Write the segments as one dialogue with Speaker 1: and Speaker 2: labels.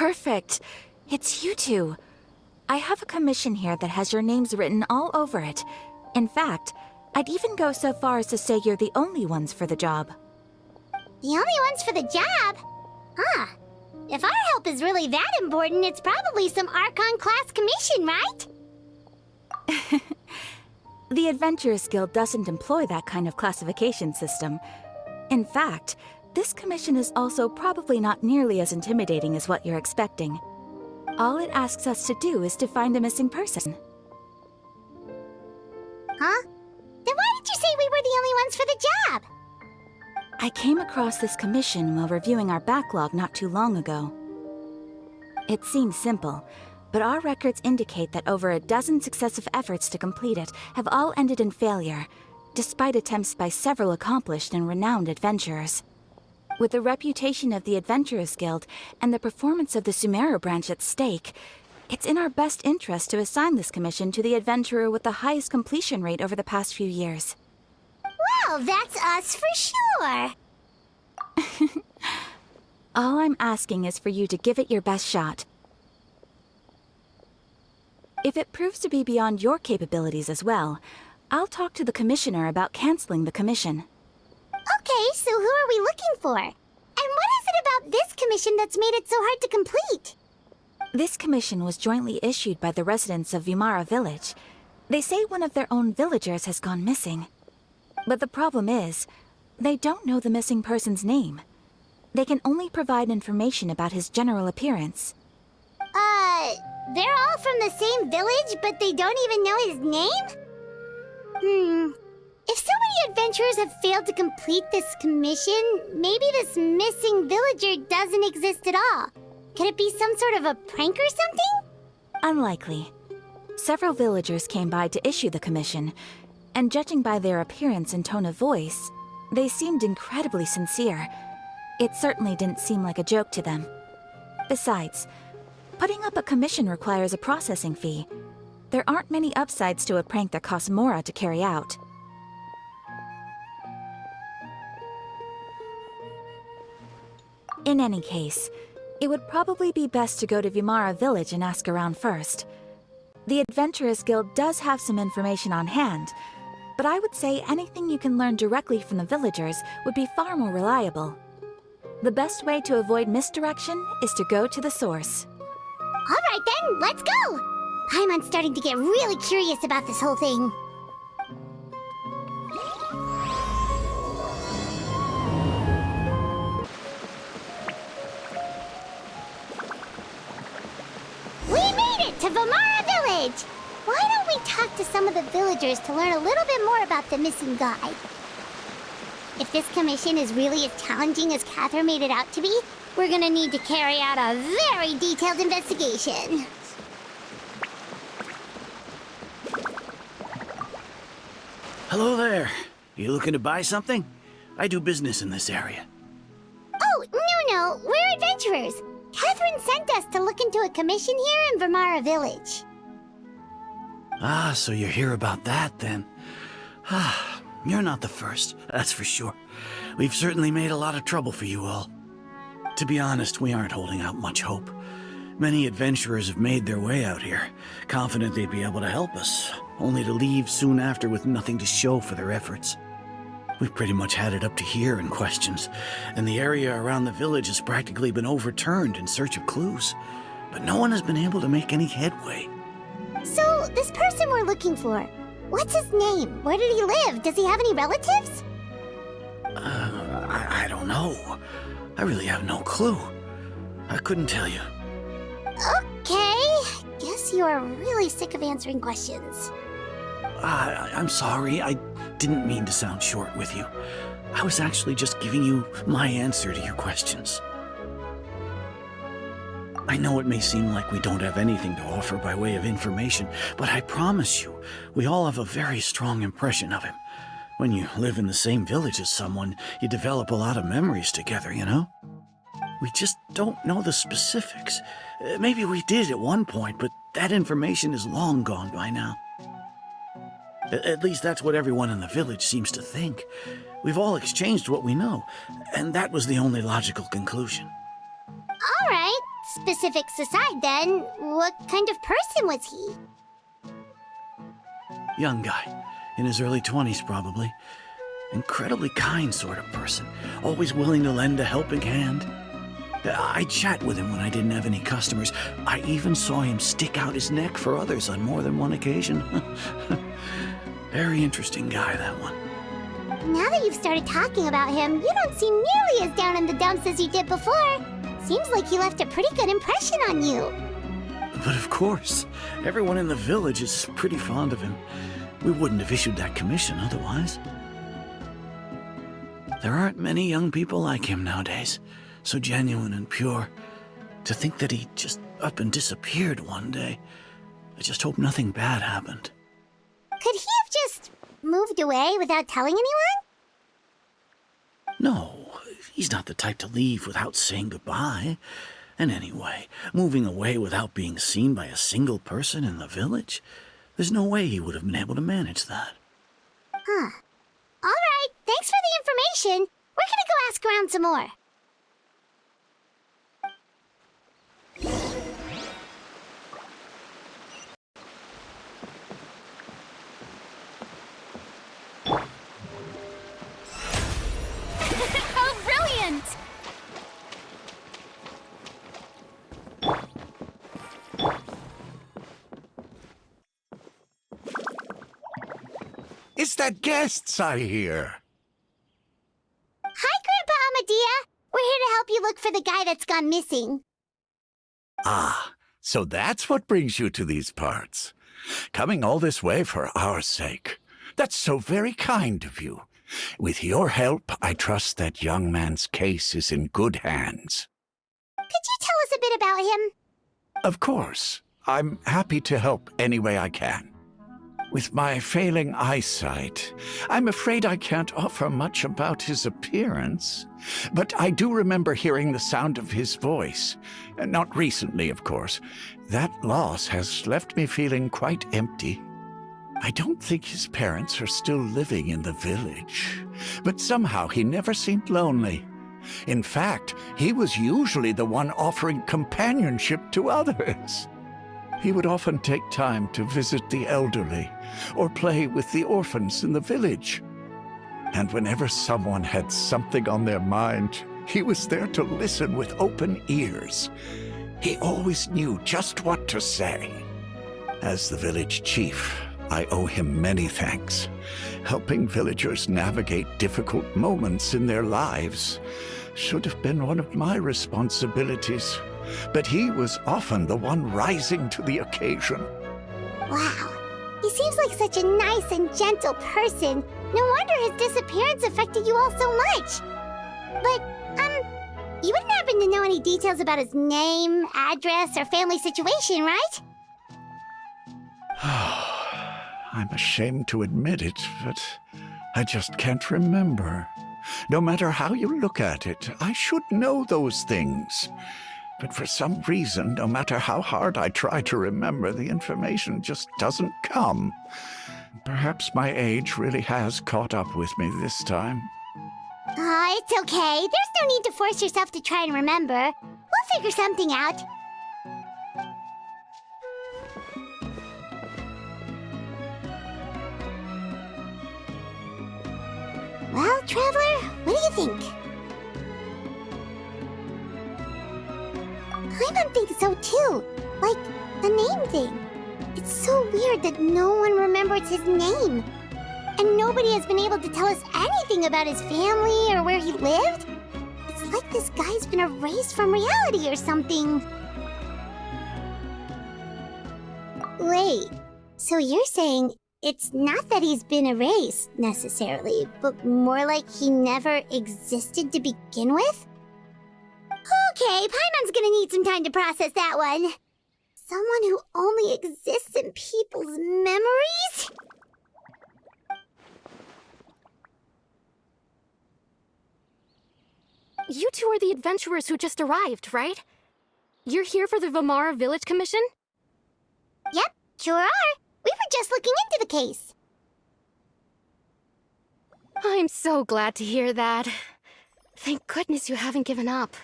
Speaker 1: Perfect. It's you two. I have a commission here that has your names written all over it. In fact, I'd even go so far as to say you're the only ones for the job.
Speaker 2: The only ones for the job? Huh. If our help is really that important, it's probably some Archon class commission, right?
Speaker 1: The Adventurers Guild doesn't employ that kind of classification system. In fact, this commission is also probably not nearly as intimidating as what you're expecting. All it asks us to do is to find a missing person.
Speaker 2: Huh? Then why did you say we were the only ones for the job?
Speaker 1: I came across this commission while reviewing our backlog not too long ago. It seems simple, but our records indicate that over a dozen successive efforts to complete it have all ended in failure, despite attempts by several accomplished and renowned adventurers. With the reputation of the Adventurers Guild and the performance of the Sumeru branch at stake, it's in our best interest to assign this commission to the adventurer with the highest completion rate over the past few years.
Speaker 2: Well, that's us for sure.
Speaker 1: All I'm asking is for you to give it your best shot. If it proves to be beyond your capabilities as well, I'll talk to the commissioner about canceling the commission.
Speaker 2: Okay, so who are we looking for? And what is it about this commission that's made it so hard to complete?
Speaker 1: This commission was jointly issued by the residents of Vimara Village. They say one of their own villagers has gone missing. But the problem is, they don't know the missing person's name. They can only provide information about his general appearance.
Speaker 2: They're all from the same village, but they don't even know his name? If so many adventurers have failed to complete this commission, maybe this missing villager doesn't exist at all. Could it be some sort of a prank or something?
Speaker 1: Unlikely. Several villagers came by to issue the commission, and judging by their appearance and tone of voice, they seemed incredibly sincere. It certainly didn't seem like a joke to them. Besides, putting up a commission requires a processing fee. There aren't many upsides to a prank that costs Mora to carry out. In any case, it would probably be best to go to Vimara Village and ask around first. The Adventurers Guild does have some information on hand, but I would say anything you can learn directly from the villagers would be far more reliable. The best way to avoid misdirection is to go to the source.
Speaker 2: All right then, let's go! Paimon's starting to get really curious about this whole thing. We made it to Vimara Village! Why don't we talk to some of the villagers to learn a little bit more about the missing guy? If this commission is really as challenging as Catherine made it out to be, we're gonna need to carry out a very detailed investigation.
Speaker 3: Hello there. You looking to buy something? I do business in this area.
Speaker 2: Oh, no, we're adventurers. Catherine sent us to look into a commission here in Vimara Village.
Speaker 3: Ah, so you're here about that then. Ah, you're not the first, that's for sure. We've certainly made a lot of trouble for you all. To be honest, we aren't holding out much hope. Many adventurers have made their way out here, confident they'd be able to help us, only to leave soon after with nothing to show for their efforts. We've pretty much had it up to here in questions, and the area around the village has practically been overturned in search of clues, but no one has been able to make any headway.
Speaker 2: So, this person we're looking for, what's his name? Where did he live? Does he have any relatives?
Speaker 3: I don't know. I really have no clue. I couldn't tell you.
Speaker 2: Okay, guess you are really sick of answering questions.
Speaker 3: I'm sorry, I didn't mean to sound short with you. I was actually just giving you my answer to your questions. I know it may seem like we don't have anything to offer by way of information, but I promise you, we all have a very strong impression of him. When you live in the same village as someone, you develop a lot of memories together, you know? We just don't know the specifics. Maybe we did at one point, but that information is long gone by now. At least that's what everyone in the village seems to think. We've all exchanged what we know, and that was the only logical conclusion.
Speaker 2: All right, specifics aside then, what kind of person was he?
Speaker 3: Young guy. In his early 20s, probably. Incredibly kind sort of person. Always willing to lend a helping hand. I'd chat with him when I didn't have any customers. I even saw him stick out his neck for others on more than one occasion. Very interesting guy, that one.
Speaker 2: Now that you've started talking about him, you don't seem nearly as down in the dumps as you did before. Seems like he left a pretty good impression on you.
Speaker 3: But of course, everyone in the village is pretty fond of him. We wouldn't have issued that commission otherwise. There aren't many young people like him nowadays. So genuine and pure. To think that he just up and disappeared one day. I just hope nothing bad happened.
Speaker 2: Could he have just moved away without telling anyone?
Speaker 3: No, he's not the type to leave without saying goodbye. And anyway, moving away without being seen by a single person in the village? There's no way he would have been able to manage that.
Speaker 2: Huh. Alright, thanks for the information. We're gonna go ask around some more.
Speaker 1: Oh, brilliant!
Speaker 4: It's the guests I hear.
Speaker 2: Hi, Grandpa Amadea. We're here to help you look for the guy that's gone missing.
Speaker 4: Ah, so that's what brings you to these parts. Coming all this way for our sake. That's so very kind of you. With your help, I trust that young man's case is in good hands.
Speaker 2: Could you tell us a bit about him?
Speaker 4: Of course. I'm happy to help any way I can. With my failing eyesight, I'm afraid I can't offer much about his appearance. But I do remember hearing the sound of his voice. Not recently, of course. That loss has left me feeling quite empty. I don't think his parents are still living in the village. But somehow he never seemed lonely. In fact, he was usually the one offering companionship to others. He would often take time to visit the elderly or play with the orphans in the village. And whenever someone had something on their mind, he was there to listen with open ears. He always knew just what to say. As the village chief, I owe him many thanks. Helping villagers navigate difficult moments in their lives should have been one of my responsibilities. But he was often the one rising to the occasion.
Speaker 2: Wow. He seems like such a nice and gentle person. No wonder his disappearance affected you all so much. But, you wouldn't happen to know any details about his name, address, or family situation, right?
Speaker 4: I'm ashamed to admit it, but I just can't remember. No matter how you look at it, I should know those things. But for some reason, no matter how hard I try to remember, the information just doesn't come. Perhaps my age really has caught up with me this time.
Speaker 2: It's okay. There's no need to force yourself to try and remember. We'll figure something out. Well, Traveler, what do you think? Paimon thinks so too. Like, the name thing. It's so weird that no one remembers his name. And nobody has been able to tell us anything about his family or where he lived. It's like this guy's been erased from reality or something. Wait, so you're saying it's not that he's been erased, necessarily, but more like he never existed to begin with? Okay, Paimon's gonna need some time to process that one. Someone who only exists in people's memories?
Speaker 5: You two are the adventurers who just arrived, right? You're here for the Vamara Village Commission?
Speaker 2: Yep, sure are. We were just looking into the case.
Speaker 5: I'm so glad to hear that. Thank goodness you haven't given up.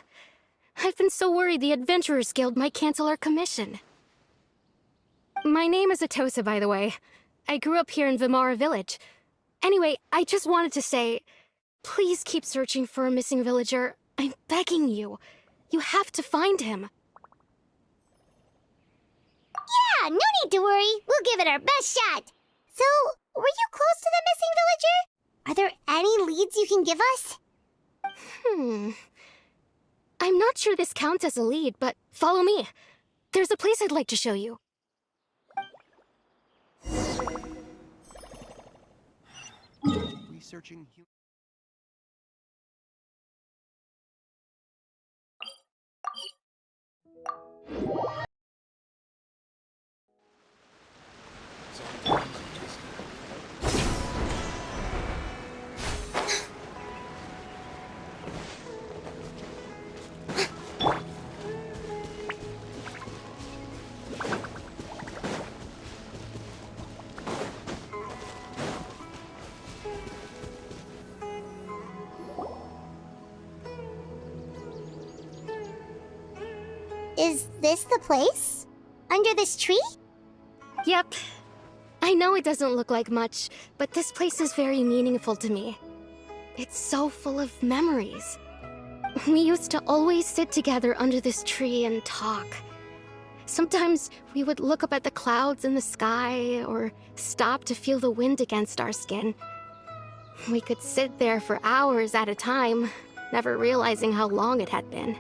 Speaker 5: I've been so worried the Adventurers Guild might cancel our commission. My name is Atosa, by the way. I grew up here in Vimara Village. Anyway, I just wanted to say, please keep searching for a missing villager. I'm begging you. You have to find him.
Speaker 2: Yeah, no need to worry. We'll give it our best shot. So, were you close to the missing villager? Are there any leads you can give us?
Speaker 5: I'm not sure this counts as a lead, but follow me. There's a place I'd like to show you.
Speaker 6: Researching
Speaker 2: Is this the place? Under this tree?
Speaker 5: Yep. I know it doesn't look like much, but this place is very meaningful to me. It's so full of memories. We used to always sit together under this tree and talk. Sometimes we would look up at the clouds in the sky, or stop to feel the wind against our skin. We could sit there for hours at a time, never realizing how long it had been.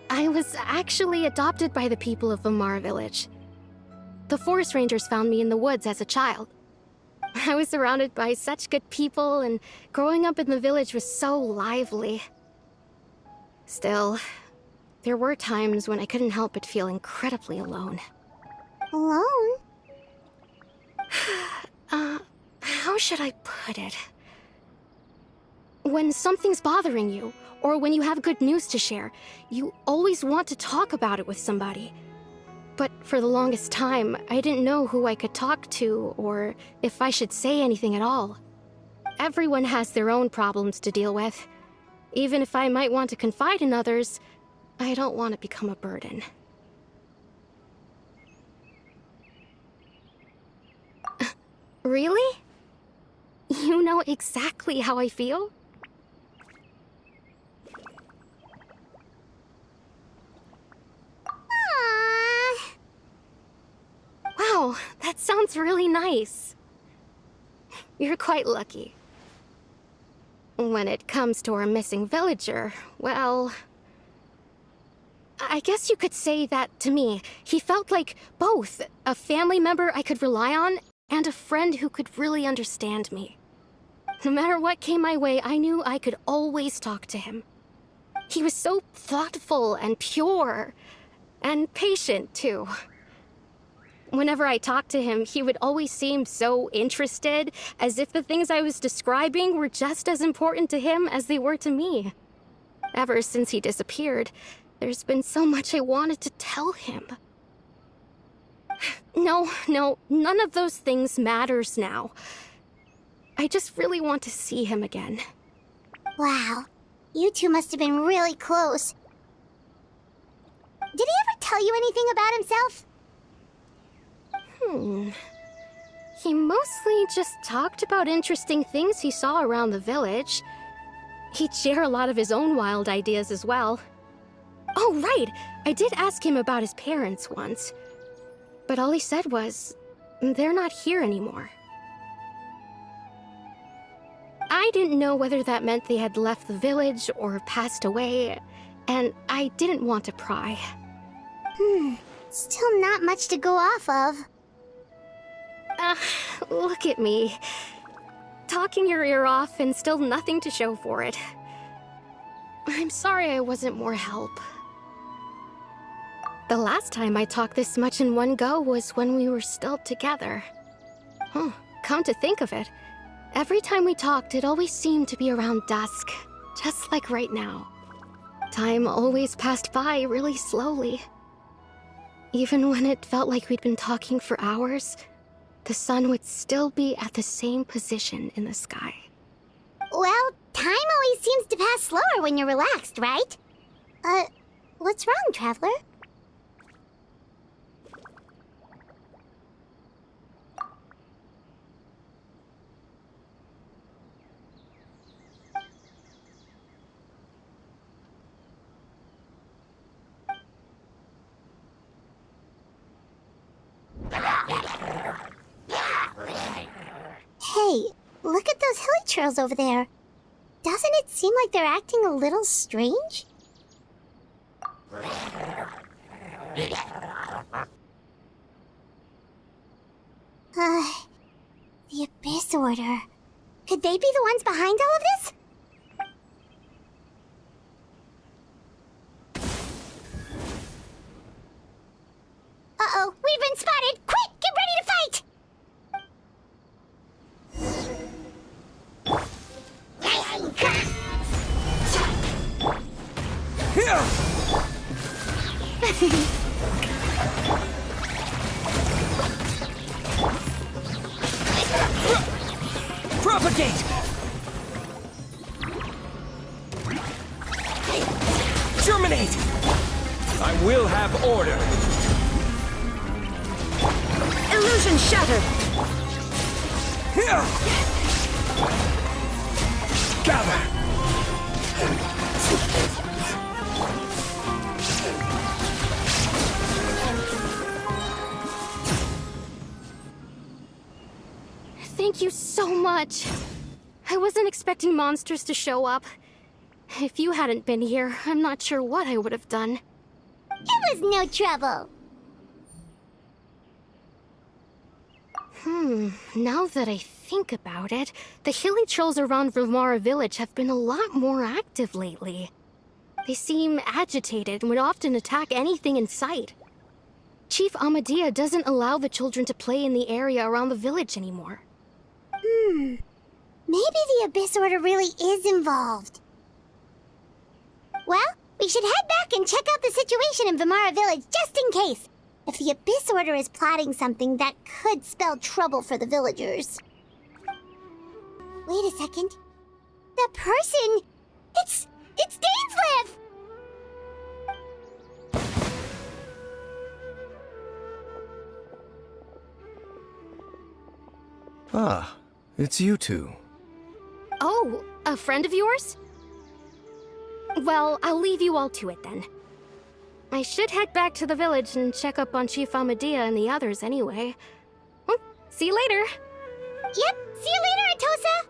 Speaker 5: I was actually adopted by the people of Vimara Village. The forest rangers found me in the woods as a child. I was surrounded by such good people, and growing up in the village was so lively. Still, there were times when I couldn't help but feel incredibly alone.
Speaker 2: Alone?
Speaker 5: How should I put it? When something's bothering you, or when you have good news to share, you always want to talk about it with somebody. But for the longest time, I didn't know who I could talk to, or if I should say anything at all. Everyone has their own problems to deal with. Even if I might want to confide in others, I don't want to become a burden. Really? You know exactly how I feel?
Speaker 2: Aww.
Speaker 5: Wow, that sounds really nice. You're quite lucky. When it comes to our missing villager, well, I guess you could say that to me. He felt like both a family member I could rely on and a friend who could really understand me. No matter what came my way, I knew I could always talk to him. He was so thoughtful and pure, and patient, too. Whenever I talked to him, he would always seem so interested, as if the things I was describing were just as important to him as they were to me. Ever since he disappeared, there's been so much I wanted to tell him. No, none of those things matters now. I just really want to see him again.
Speaker 2: Wow. You two must have been really close. Did he ever tell you anything about himself?
Speaker 5: He mostly just talked about interesting things he saw around the village. He'd share a lot of his own wild ideas as well. Oh, right! I did ask him about his parents once. But all he said was, they're not here anymore. I didn't know whether that meant they had left the village or passed away, and I didn't want to pry.
Speaker 2: Still not much to go off of.
Speaker 5: Look at me. Talking your ear off and still nothing to show for it. I'm sorry I wasn't more help. The last time I talked this much in one go was when we were still together. Come to think of it, every time we talked, it always seemed to be around dusk, just like right now. Time always passed by really slowly. Even when it felt like we'd been talking for hours, the sun would still be at the same position in the sky.
Speaker 2: Well, time always seems to pass slower when you're relaxed, right? What's wrong, Traveler? Hey, look at those hilly trails over there. Doesn't it seem like they're acting a little strange? The Abyss Order. Could they be the ones behind all of this? Uh-oh, we've been spotted! Quick, get ready to fight!
Speaker 6: Propagate! Germinate! I will have order.
Speaker 1: Illusion shattered!
Speaker 6: Here! Gather!
Speaker 5: Thank you so much. I wasn't expecting monsters to show up. If you hadn't been here, I'm not sure what I would have done.
Speaker 2: It was no trouble.
Speaker 5: Now that I think about it, the hilly trolls around Vimara village have been a lot more active lately. They seem agitated and would often attack anything in sight. Chief Amadea doesn't allow the children to play in the area around the village anymore.
Speaker 2: Maybe the Abyss Order really is involved. Well, we should head back and check out the situation in Vimara village just in case. If the Abyss Order is plotting something that could spell trouble for the villagers. Wait a second. The person... It's Dainsleif!
Speaker 7: Ah, it's you two.
Speaker 5: Oh, a friend of yours? Well, I'll leave you all to it then. I should head back to the village and check up on Chief Amadea and the others anyway. Well, see you later.
Speaker 2: Yep, see you later, Atosa!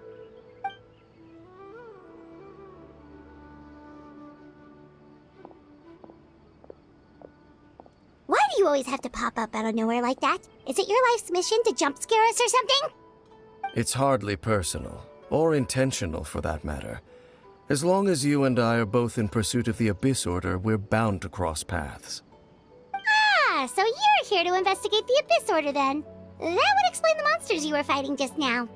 Speaker 2: Why do you always have to pop up out of nowhere like that? Is it your life's mission to jump scare us or something?
Speaker 7: It's hardly personal, or intentional for that matter. As long as you and I are both in pursuit of the Abyss Order, we're bound to cross paths.
Speaker 2: Ah, so you're here to investigate the Abyss Order then. That would explain the monsters you were fighting just now.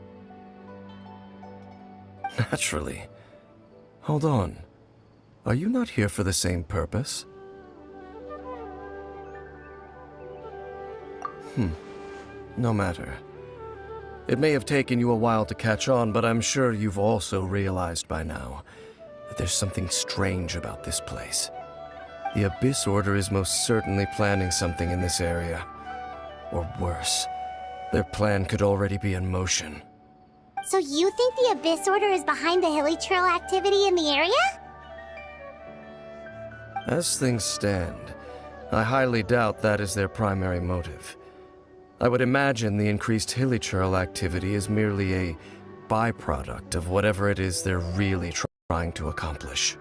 Speaker 7: Naturally. Hold on. Are you not here for the same purpose? No matter. It may have taken you a while to catch on, but I'm sure you've also realized by now that there's something strange about this place. The Abyss Order is most certainly planning something in this area. Or worse, their plan could already be in motion.
Speaker 2: So you think the Abyss Order is behind the hilly trail activity in the area?
Speaker 7: As things stand, I highly doubt that is their primary motive. I would imagine the increased hilly trail activity is merely a byproduct of whatever it is they're really trying to accomplish.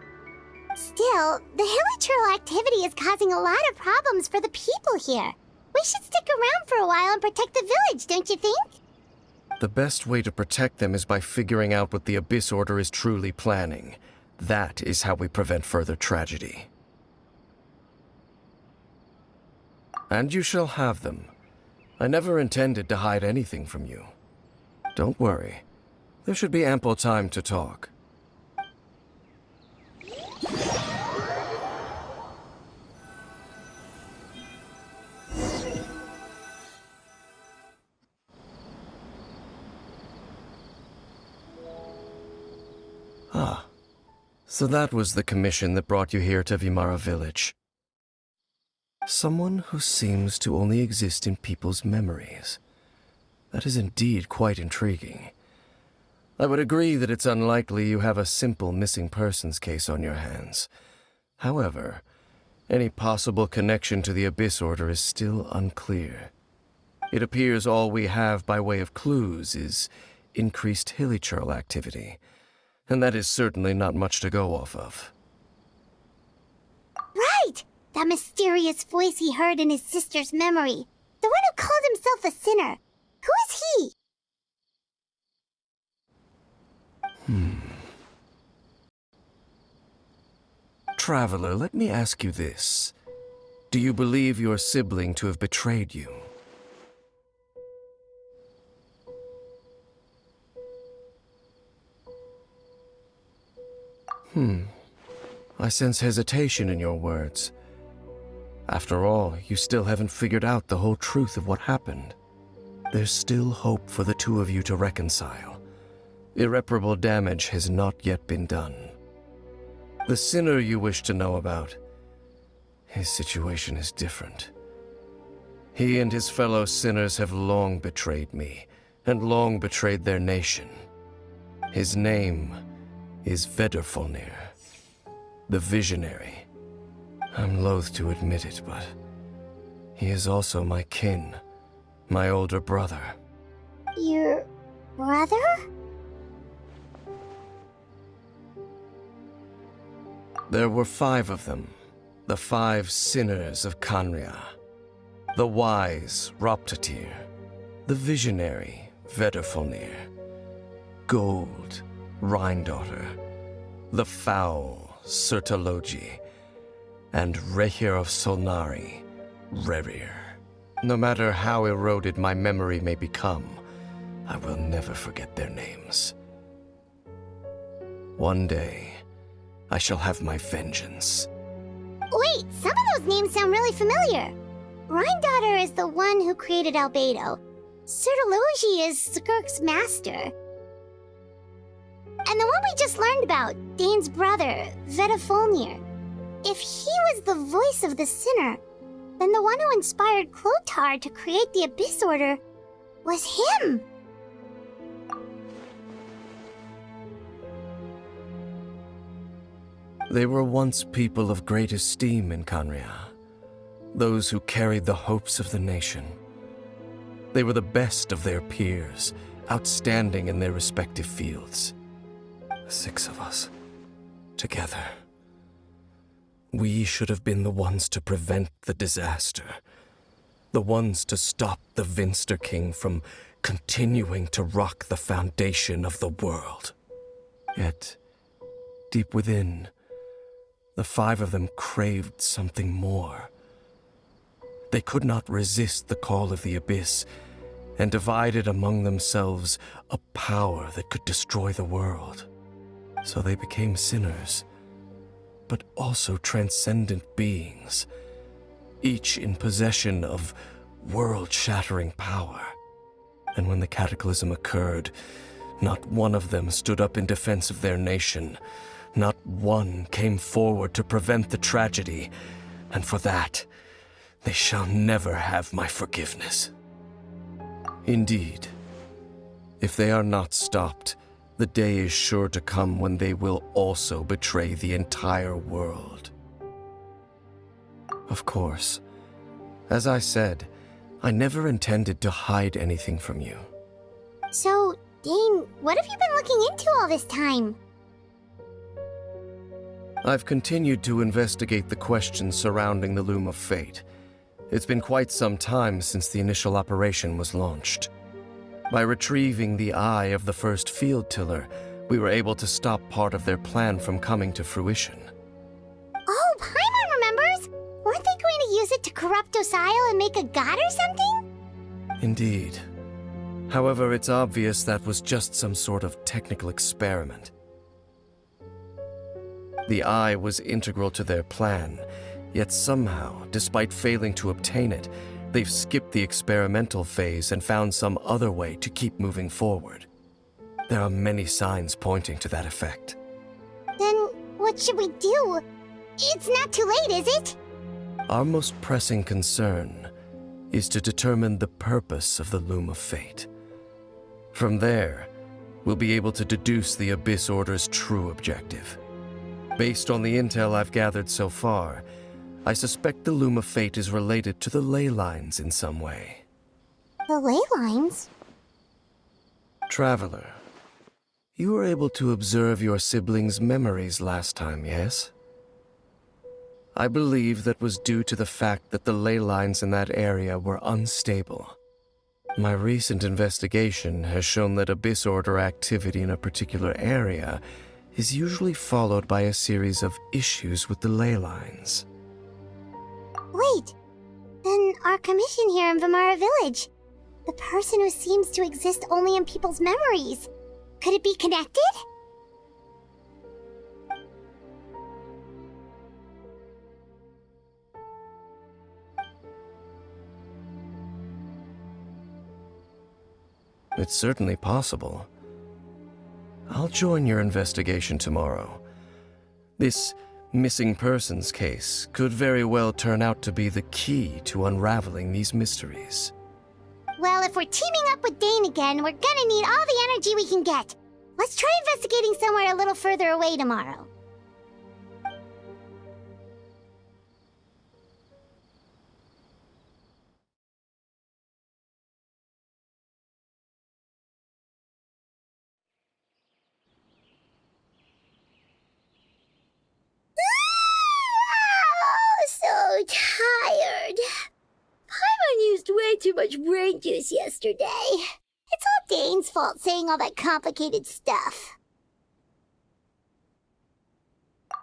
Speaker 2: Still, the hilly trail activity is causing a lot of problems for the people here. We should stick around for a while and protect the village, don't you think?
Speaker 7: The best way to protect them is by figuring out what the Abyss Order is truly planning. That is how we prevent further tragedy. And you shall have them. I never intended to hide anything from you. Don't worry. There should be ample time to talk. So that was the commission that brought you here to Vimara Village. Someone who seems to only exist in people's memories. That is indeed quite intriguing. I would agree that it's unlikely you have a simple missing persons case on your hands. However, any possible connection to the Abyss Order is still unclear. It appears all we have by way of clues is increased hilichurl activity, and that is certainly not much to go off of.
Speaker 2: Right! That mysterious voice he heard in his sister's memory. The one who called himself a sinner. Who is he?
Speaker 7: Traveler, let me ask you this. Do you believe your sibling to have betrayed you? I sense hesitation in your words. After all, you still haven't figured out the whole truth of what happened. There's still hope for the two of you to reconcile. Irreparable damage has not yet been done. The sinner you wish to know about, his situation is different. He and his fellow sinners have long betrayed me, and long betrayed their nation. His name is Vedrfolnir, the Visionary. I'm loath to admit it, but he is also my kin, my older brother.
Speaker 2: Your brother?
Speaker 7: There were 5 of them, the 5 sinners of Khanria. The wise, Roptatir. The visionary, Vedrfolnir. Gold, Rhindaughter. The foul, Sertalogi. And Rehir of Solnari, Rerir. No matter how eroded my memory may become, I will never forget their names. One day, I shall have my vengeance.
Speaker 2: Wait, some of those names sound really familiar. Rhindaughter is the one who created Albedo. Sertalogi is Skirk's master. And the one we just learned about, Dane's brother, Vedrfolnir. If he was the voice of the sinner, then the one who inspired Clothar to create the Abyss Order was him!
Speaker 7: They were once people of great esteem in Khanria, those who carried the hopes of the nation. They were the best of their peers, outstanding in their respective fields. 6 of us, together. We should have been the ones to prevent the disaster, the ones to stop the Vinster King from continuing to rock the foundation of the world. Yet, deep within, the 5 of them craved something more. They could not resist the call of the Abyss, and divided among themselves a power that could destroy the world. So they became sinners, but also transcendent beings, each in possession of world-shattering power. And when the cataclysm occurred, not one of them stood up in defense of their nation. Not one came forward to prevent the tragedy, and for that, they shall never have my forgiveness. Indeed, if they are not stopped, the day is sure to come when they will also betray the entire world. Of course, as I said, I never intended to hide anything from you.
Speaker 2: So, Dane, what have you been looking into all this time?
Speaker 7: I've continued to investigate the questions surrounding the Loom of Fate. It's been quite some time since the initial operation was launched. By retrieving the eye of the first field tiller, we were able to stop part of their plan from coming to fruition.
Speaker 2: Oh, Paimon remembers! Weren't they going to use it to corrupt Osial and make a god or something?
Speaker 7: Indeed. However, it's obvious that was just some sort of technical experiment. The eye was integral to their plan, yet somehow, despite failing to obtain it, they've skipped the experimental phase and found some other way to keep moving forward. There are many signs pointing to that effect.
Speaker 2: Then, what what should we do? It's not too late, is it?
Speaker 7: Our most pressing concern is to determine the purpose of the Loom of Fate. From there, we'll be able to deduce the Abyss Order's true objective. Based on the intel I've gathered so far, I suspect the Loom of Fate is related to the ley lines in some way.
Speaker 2: The ley lines?
Speaker 7: Traveler, you were able to observe your siblings' memories last time, yes? I believe that was due to the fact that the ley lines in that area were unstable. My recent investigation has shown that Abyss Order activity in a particular area is usually followed by a series of issues with the ley lines.
Speaker 2: Wait, then our commission here in Vimara Village, the person who seems to exist only in people's memories, could it be connected?
Speaker 7: It's certainly possible. I'll join your investigation tomorrow. This missing persons case could very well turn out to be the key to unraveling these mysteries.
Speaker 2: Well, if we're teaming up with Dane again, we're gonna need all the energy we can get. Let's try investigating somewhere a little further away tomorrow. So tired. Paimon used way too much brain juice yesterday. It's all Dane's fault saying all that complicated stuff.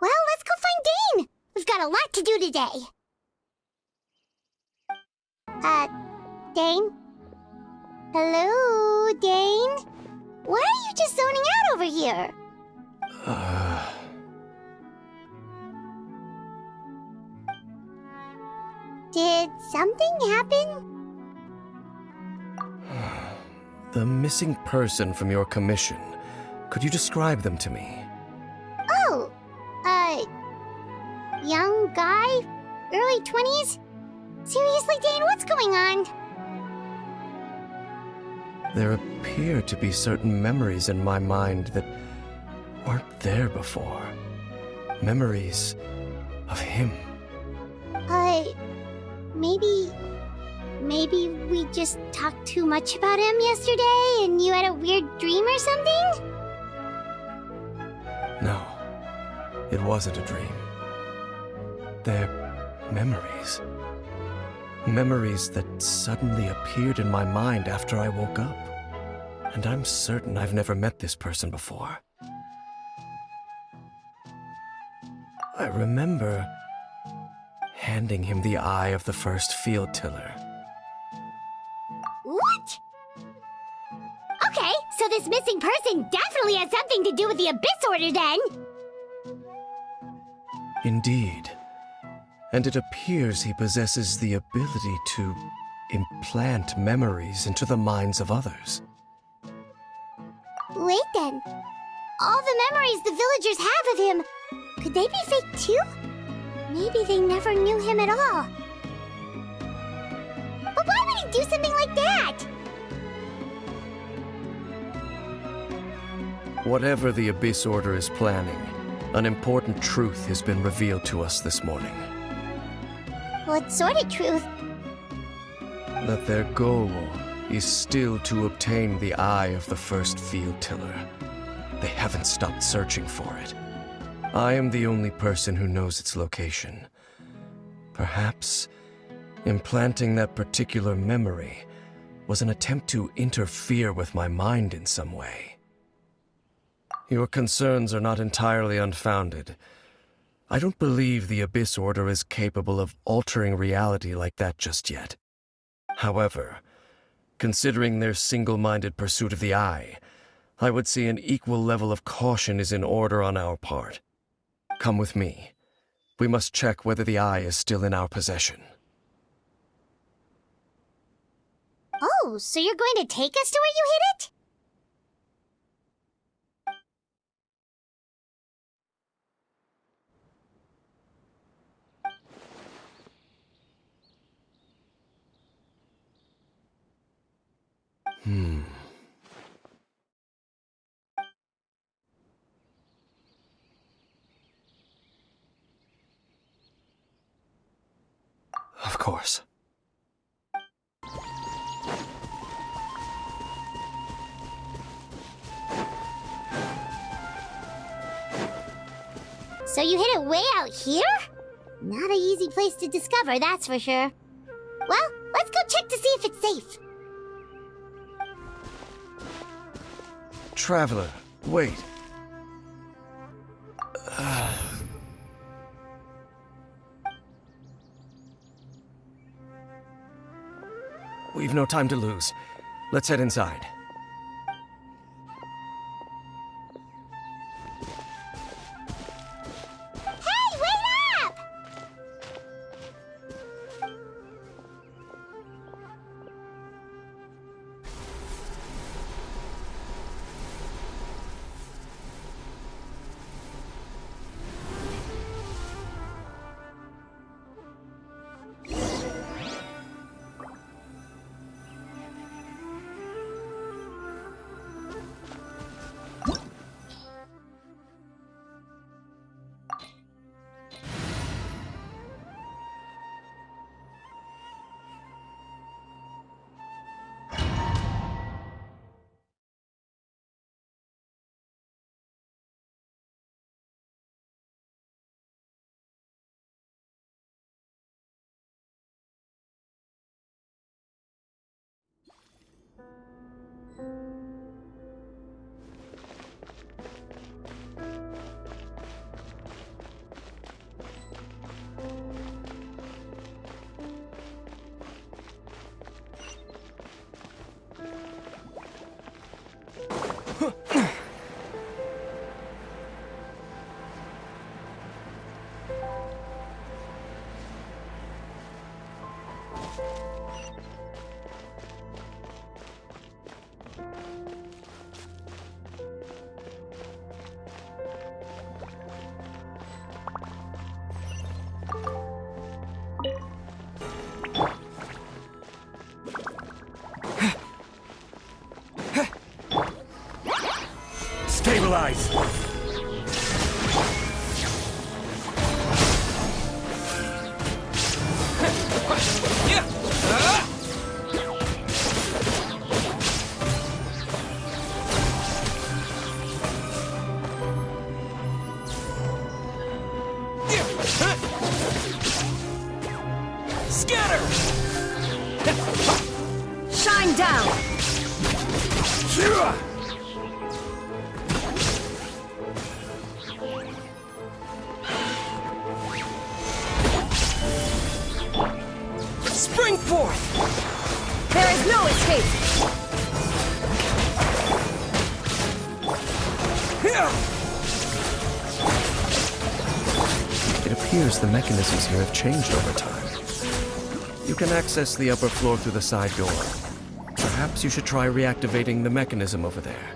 Speaker 2: Well, let's go find Dane. We've got a lot to do today. Dane? Hello, Dane? Why are you just zoning out over here? Did something happen?
Speaker 7: The missing person from your commission. Could you describe them to me?
Speaker 2: Oh, young guy? Early 20s? Seriously, Dane, what's going on?
Speaker 7: There appear to be certain memories in my mind that weren't there before. Memories of him.
Speaker 2: Maybe we just talked too much about him yesterday and you had a weird dream or something?
Speaker 7: No, it wasn't a dream. They're memories. Memories that suddenly appeared in my mind after I woke up. And I'm certain I've never met this person before. I remember handing him the eye of the first field tiller.
Speaker 2: What? Okay, so this missing person definitely has something to do with the Abyss Order then!
Speaker 7: Indeed. And it appears he possesses the ability to implant memories into the minds of others.
Speaker 2: Wait then. All the memories the villagers have of him, could they be fake too? Maybe they never knew him at all. But why would he do something like that?
Speaker 7: Whatever the Abyss Order is planning, an important truth has been revealed to us this morning.
Speaker 2: What sort of truth?
Speaker 7: That their goal is still to obtain the eye of the first field tiller. They haven't stopped searching for it. I am the only person who knows its location. Perhaps implanting that particular memory was an attempt to interfere with my mind in some way. Your concerns are not entirely unfounded. I don't believe the Abyss Order is capable of altering reality like that just yet. However, considering their single-minded pursuit of the eye, I would say an equal level of caution is in order on our part. Come with me. We must check whether the eye is still in our possession.
Speaker 2: Oh, so you're going to take us to where you hid it?
Speaker 7: Of course.
Speaker 2: So you hid it way out here? Not an easy place to discover, that's for sure. Well, let's go check to see if it's safe.
Speaker 7: Traveler, wait. We've no time to lose. Let's head inside.
Speaker 2: Hey, wait up!
Speaker 6: Stabilize! Scatter!
Speaker 1: Shine down!
Speaker 6: Spring forth!
Speaker 1: There is no escape!
Speaker 7: It appears the mechanisms here have changed over time. You can access the upper floor through the side door. Perhaps you should try reactivating the mechanism over there.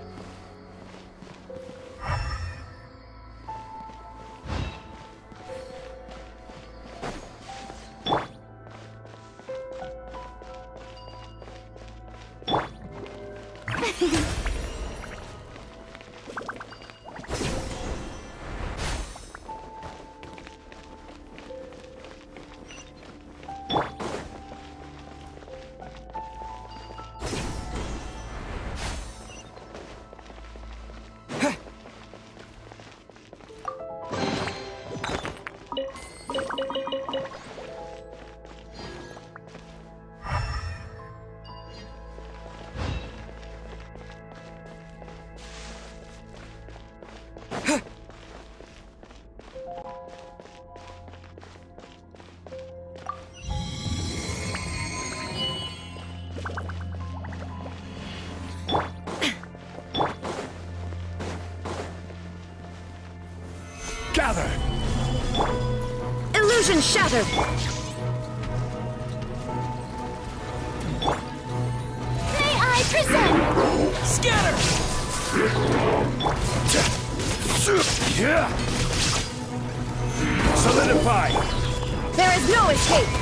Speaker 6: Gather!
Speaker 1: Illusion shattered!
Speaker 2: May I present?
Speaker 6: Scatter! Solidify!
Speaker 1: There is no escape!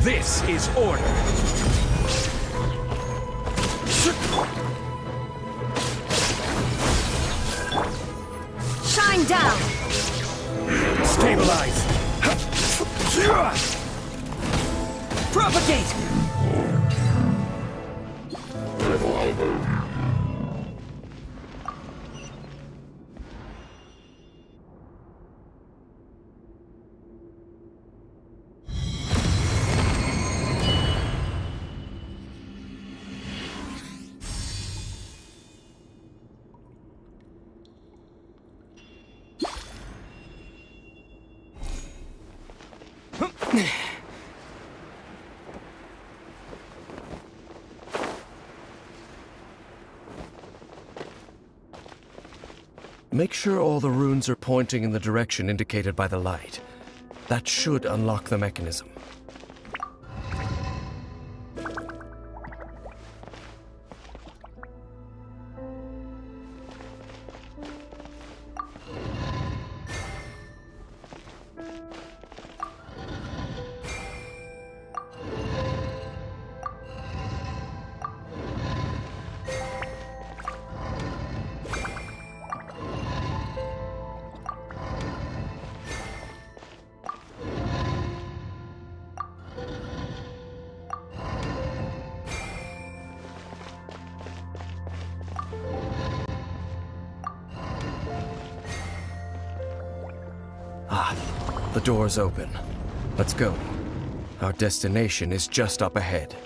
Speaker 6: This is order.
Speaker 5: Shine down!
Speaker 6: Stabilize. Propagate!
Speaker 7: Make sure all the runes are pointing in the direction indicated by the light. That should unlock the mechanism. The door's open. Let's go. Our destination is just up ahead.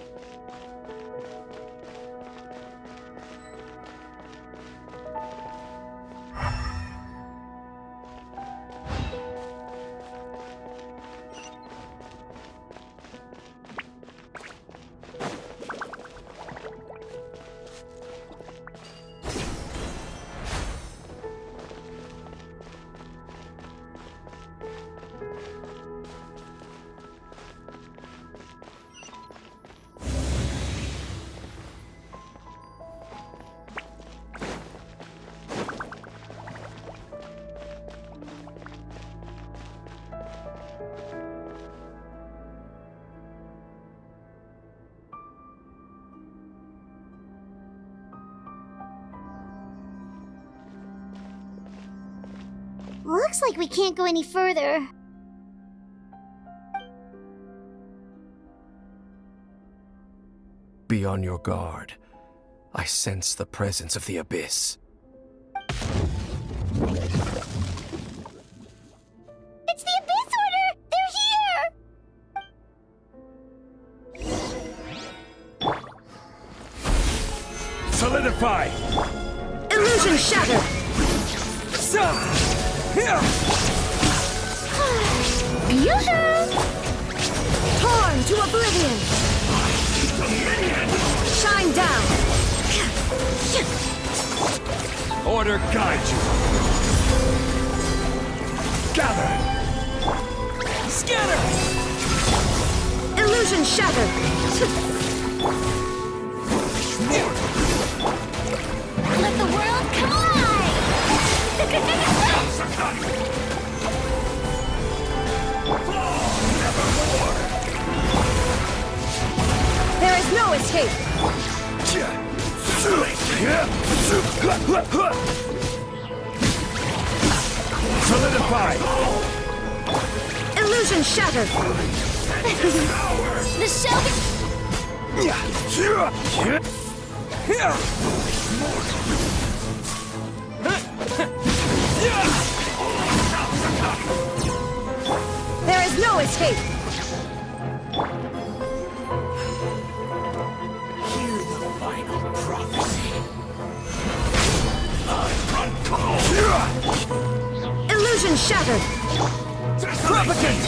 Speaker 2: Looks like we can't go any further.
Speaker 7: Be on your guard. I sense the presence of the Abyss.
Speaker 2: It's the Abyss Order! They're here!
Speaker 6: Solidify!
Speaker 5: Illusion shattered!
Speaker 2: Yoo-hoo!
Speaker 5: Torn to oblivion! Shine down!
Speaker 6: Order guide you! Gather! Scatter!
Speaker 5: Illusion shattered!
Speaker 2: Let the world come alive!
Speaker 5: There is no escape!
Speaker 6: Solidify!
Speaker 5: Illusion shattered!
Speaker 2: The show
Speaker 5: There is no escape!
Speaker 6: Hear the final prophecy.
Speaker 5: Illusion shattered!
Speaker 6: Propagate!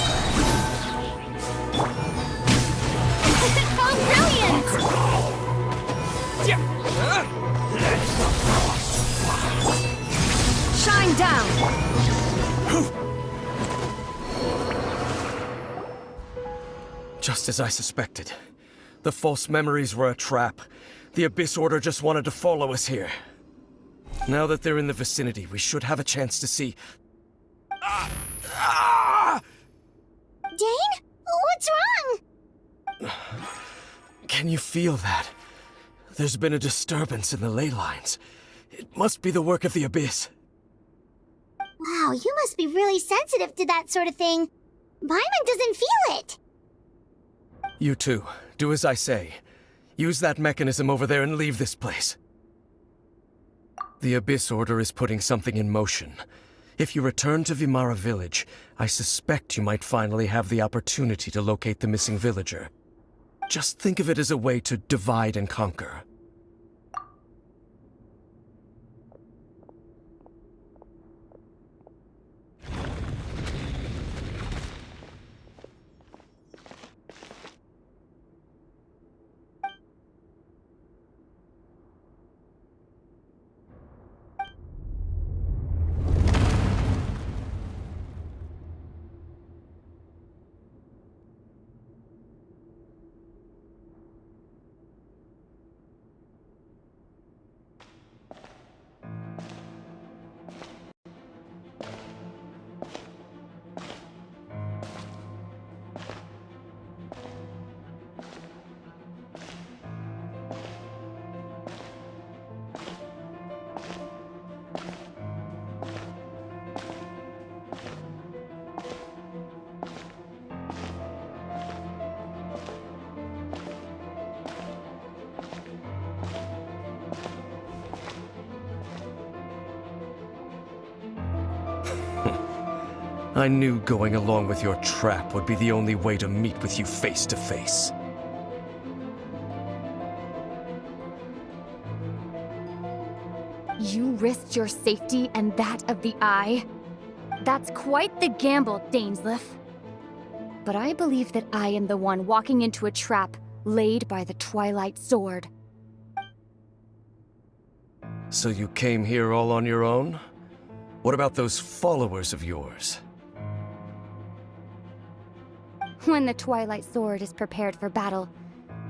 Speaker 2: Oh, brilliant!
Speaker 5: Shine down!
Speaker 7: Just as I suspected. The false memories were a trap. The Abyss Order just wanted to follow us here. Now that they're in the vicinity, we should have a chance to see...
Speaker 2: Dane? What's wrong?
Speaker 7: Can you feel that? There's been a disturbance in the ley lines. It must be the work of the Abyss.
Speaker 2: Wow, you must be really sensitive to that sort of thing. Paimon doesn't feel it.
Speaker 7: You too. Do as I say. Use that mechanism over there and leave this place. The Abyss Order is putting something in motion. If you return to Vimara Village, I suspect you might finally have the opportunity to locate the missing villager. Just think of it as a way to divide and conquer. I knew going along with your trap would be the only way to meet with you face to face.
Speaker 8: You risked your safety and that of the Eye? That's quite the gamble, Dainsleif. But I believe that I am the one walking into a trap laid by the Twilight Sword.
Speaker 7: So you came here all on your own? What about those followers of yours?
Speaker 8: When the Twilight Sword is prepared for battle,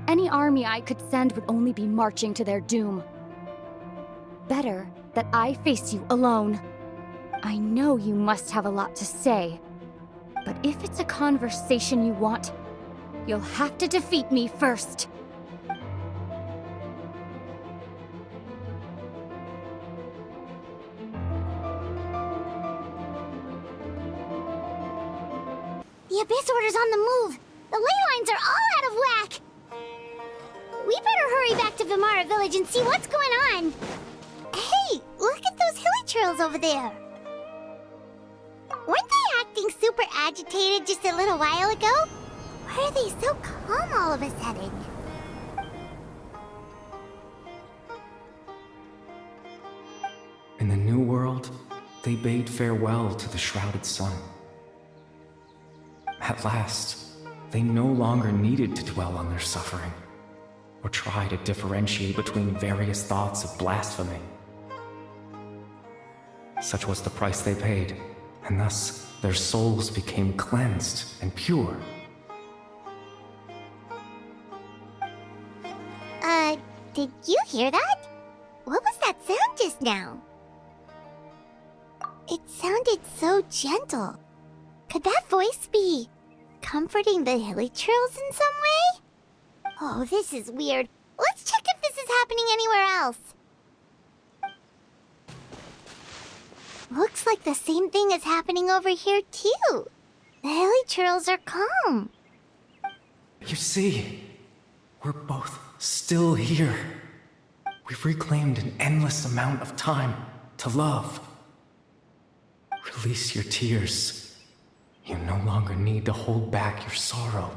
Speaker 8: any army I could send would only be marching to their doom. Better that I face you alone. I know you must have a lot to say, but if it's a conversation you want, you'll have to defeat me first.
Speaker 2: The Abyss Order's on the move. The ley lines are all out of whack. We better hurry back to Vimara Village and see what's going on. Hey, look at those hilly trails over there. Weren't they acting super agitated just a little while ago? Why are they so calm all of a sudden?
Speaker 9: In the New World, they bade farewell to the shrouded sun. At last, they no longer needed to dwell on their suffering, or try to differentiate between various thoughts of blasphemy. Such was the price they paid, and thus their souls became cleansed and pure.
Speaker 2: Did you hear that? What was that sound just now? It sounded so gentle. Could that voice be comforting the hilly trails in some way? Oh, this is weird. Let's check if this is happening anywhere else. Looks like the same thing is happening over here, too. The hilly trails are calm.
Speaker 9: You see, we're both still here. We've reclaimed an endless amount of time to love. Release your tears. You no longer need to hold back your sorrow.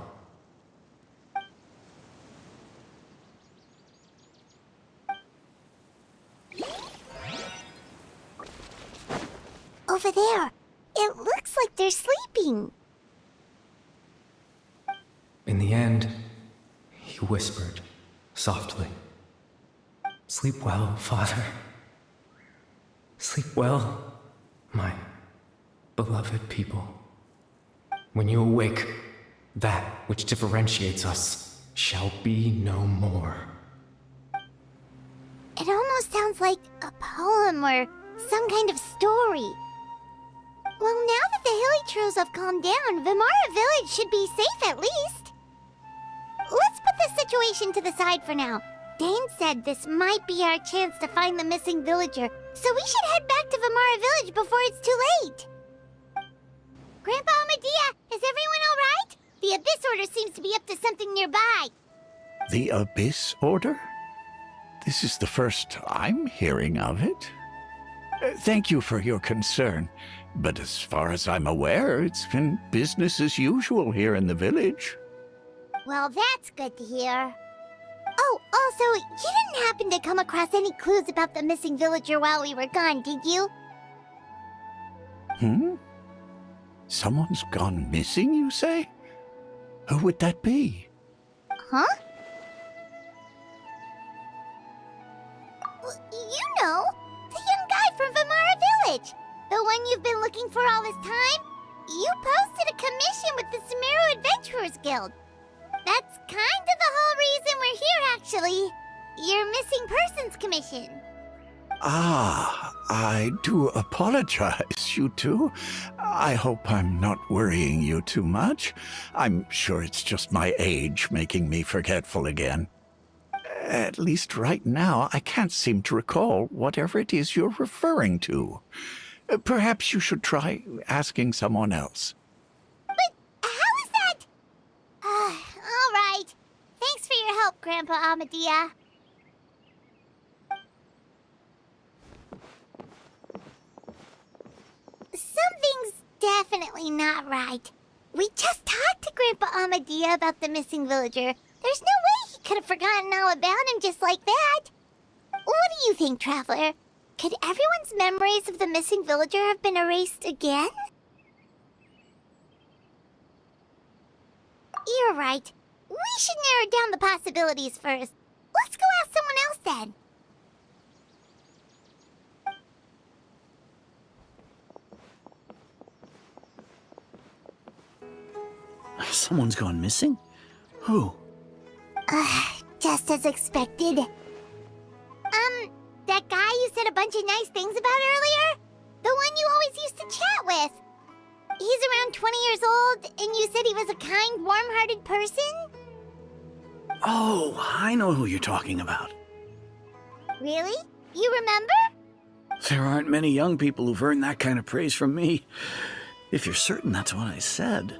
Speaker 2: Over there. It looks like they're sleeping.
Speaker 9: In the end, he whispered softly, "Sleep well, Father. Sleep well, my beloved people. When you awake, that which differentiates us shall be no more."
Speaker 2: It almost sounds like a poem or some kind of story. Well, now that the hilly trails have calmed down, Vimara Village should be safe at least. let's put this situation to the side for now. Dane said this might be our chance to find the missing villager, so we should head back to Vamara Village before it's too late. Grandpa Amadea, is everyone all right? The Abyss Order seems to be up to something nearby.
Speaker 4: The Abyss Order? This is the first I'm hearing of it. Thank you for your concern, but as far as I'm aware, it's been business as usual here in the village.
Speaker 2: Well, that's good to hear. Oh, also, you didn't happen to come across any clues about the missing villager while we were gone, did you?
Speaker 4: Someone's gone missing, you say? Who would that be?
Speaker 2: Huh? Well, you know, the young guy from Vamara Village. The one you've been looking for all this time. You posted a commission with the Sumeru Adventurers Guild. That's kind of the whole reason we're here, actually. Your missing persons commission.
Speaker 4: Ah, I do apologize, you two. I hope I'm not worrying you too much. I'm sure it's just my age making me forgetful again. At least right now, I can't seem to recall whatever it is you're referring to. Perhaps you should try asking someone else.
Speaker 2: But how is that? All right. Thanks for your help, Grandpa Amadea. Something's definitely not right. We just talked to Grandpa Amadea about the missing villager. There's no way he could have forgotten all about him just like that. What do you think, Traveler? Could everyone's memories of the missing villager have been erased again? You're right. We should narrow down the possibilities first. Let's go ask someone else then.
Speaker 3: Someone's gone missing? Who?
Speaker 2: Just as expected. That guy you said a bunch of nice things about earlier? The one you always used to chat with. He's around 20 years old, and you said he was a kind, warm-hearted person?
Speaker 3: Oh, I know who you're talking about.
Speaker 2: Really? You remember?
Speaker 3: There aren't many young people who've earned that kind of praise from me. If you're certain that's what I said,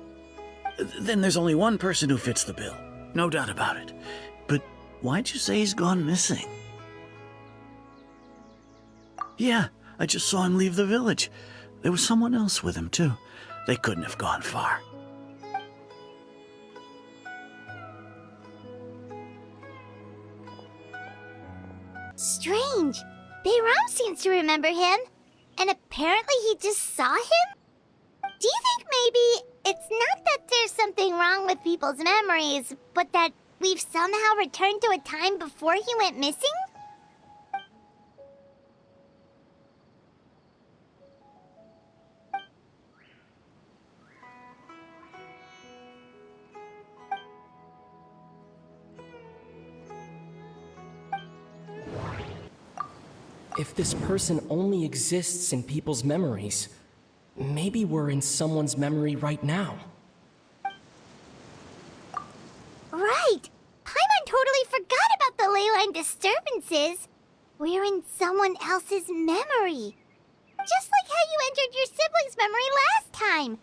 Speaker 3: then there's only one person who fits the bill. No doubt about it. But why'd you say he's gone missing? Yeah, I just saw him leave the village. There was someone else with him, too. They couldn't have gone far.
Speaker 2: Strange. Bayram seems to remember him. And apparently he just saw him? Do you think maybe it's not that there's something wrong with people's memories, but that we've somehow returned to a time before he went missing?
Speaker 9: If this person only exists in people's memories, maybe we're in someone's memory right now.
Speaker 2: Right! Paimon totally forgot about the ley line disturbances. We're in someone else's memory. Just like how you entered your sibling's memory last time.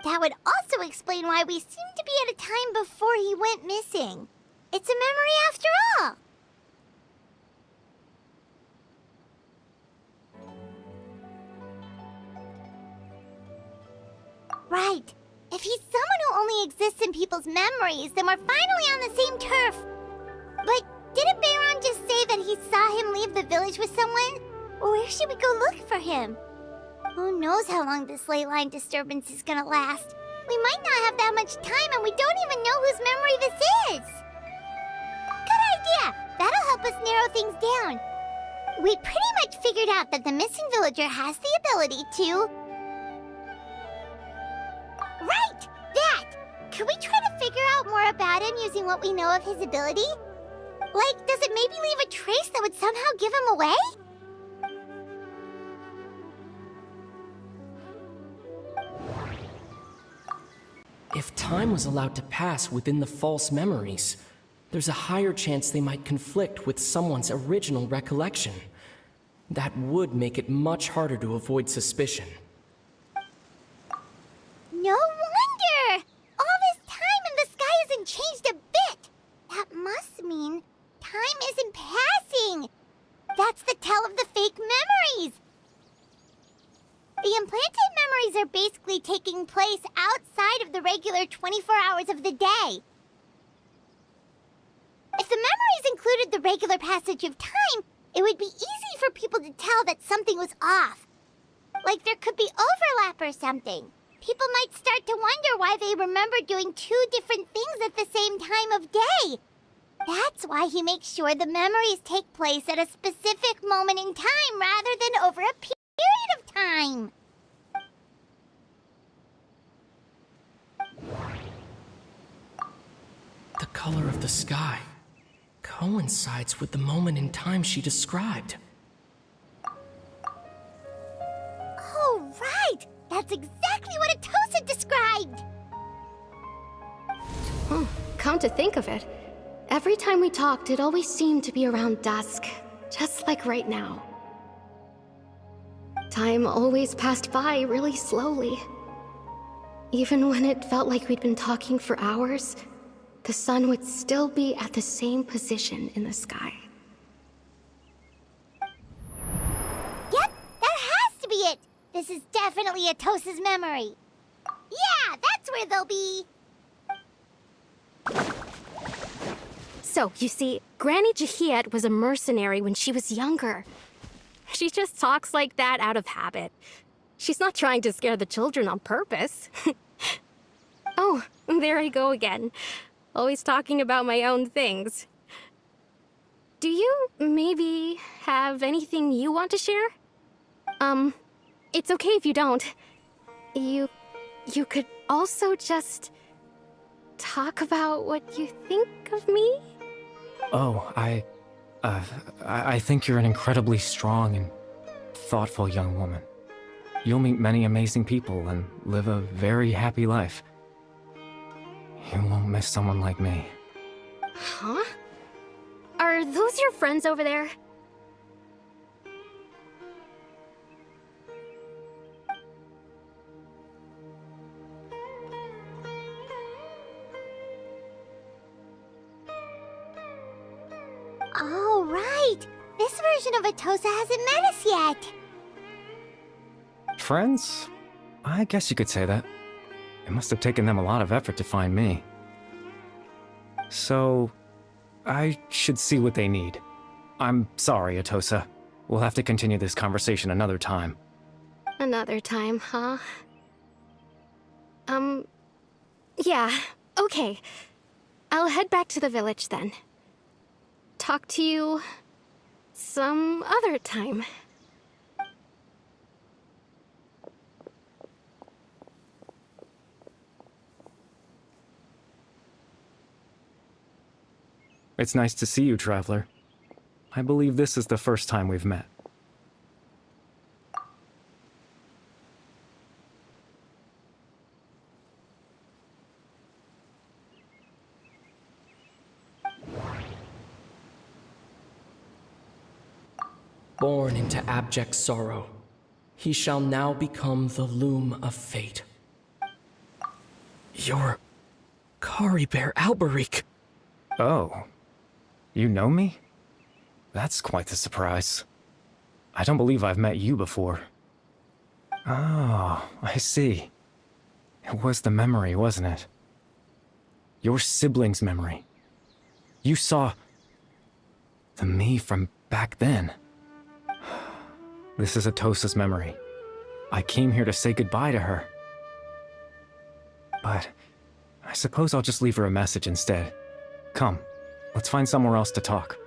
Speaker 2: That would also explain why we seem to be at a time before he went missing. It's a memory after all. Right. If he's someone who only exists in people's memories, then we're finally on the same turf. But didn't Bayron just say that he saw him leave the village with someone? Where should we go look for him? Who knows how long this ley line disturbance is gonna last? We might not have that much time, and we don't even know whose memory this is. Good idea! That'll help us narrow things down. We pretty much figured out that the missing villager has the ability to... Right! That! Could we try to figure out more about him using what we know of his ability? Like, does it maybe leave a trace that would somehow give him away?
Speaker 9: If time was allowed to pass within the false memories, there's a higher chance they might conflict with someone's original recollection. That would make it much harder to avoid suspicion.
Speaker 2: No wonder! All this time and the sky hasn't changed a bit! That must mean time isn't passing! That's the tell of the fake memories! The implanted memories are basically taking place outside of the regular 24 hours of the day. If the memories included the regular passage of time, it would be easy for people to tell that something was off. Like there could be overlap or something. People might start to wonder why they remember doing two different things at the same time of day. That's why he makes sure the memories take place at a specific moment in time rather than over a period of time.
Speaker 9: The color of the sky coincides with the moment in time she described.
Speaker 2: Oh, right! That's exactly what Atosa described!
Speaker 5: Come to think of it, every time we talked, it always seemed to be around dusk, just like right now. Time always passed by really slowly. Even when it felt like we'd been talking for hours, the sun would still be at the same position in the sky.
Speaker 2: Yep, that has to be it! This is definitely Atosa's memory. Yeah, that's where they'll be!
Speaker 5: So, you see, Granny Jahiet was a mercenary when she was younger. She just talks like that out of habit. She's not trying to scare the children on purpose. Oh, there I go again. Always talking about my own things. Do you maybe have anything you want to share? It's okay if you don't. You could also just talk about what you think of me?
Speaker 9: Oh, I think you're an incredibly strong and thoughtful young woman. You'll meet many amazing people and live a very happy life. You won't miss someone like me.
Speaker 5: Huh? Are those your friends over there?
Speaker 2: Oh, right! This version of Atosa hasn't met us yet!
Speaker 9: Friends? I guess you could say that. It must have taken them a lot of effort to find me. So, I should see what they need. I'm sorry, Atosa. We'll have to continue this conversation another time.
Speaker 5: Another time, huh? Yeah, okay. I'll head back to the village then. Talk to you some other time.
Speaker 9: It's nice to see you, Traveler. I believe this is the first time we've met. Born into abject sorrow, he shall now become the loom of fate. You're Kari Bear Alberic. Oh. You know me? That's quite the surprise. I don't believe I've met you before. Oh, I see. It was the memory, wasn't it? Your sibling's memory. You saw the me from back then. This is Atosa's memory. I came here to say goodbye to her. But I suppose I'll just leave her a message instead. Come, let's find somewhere else to talk.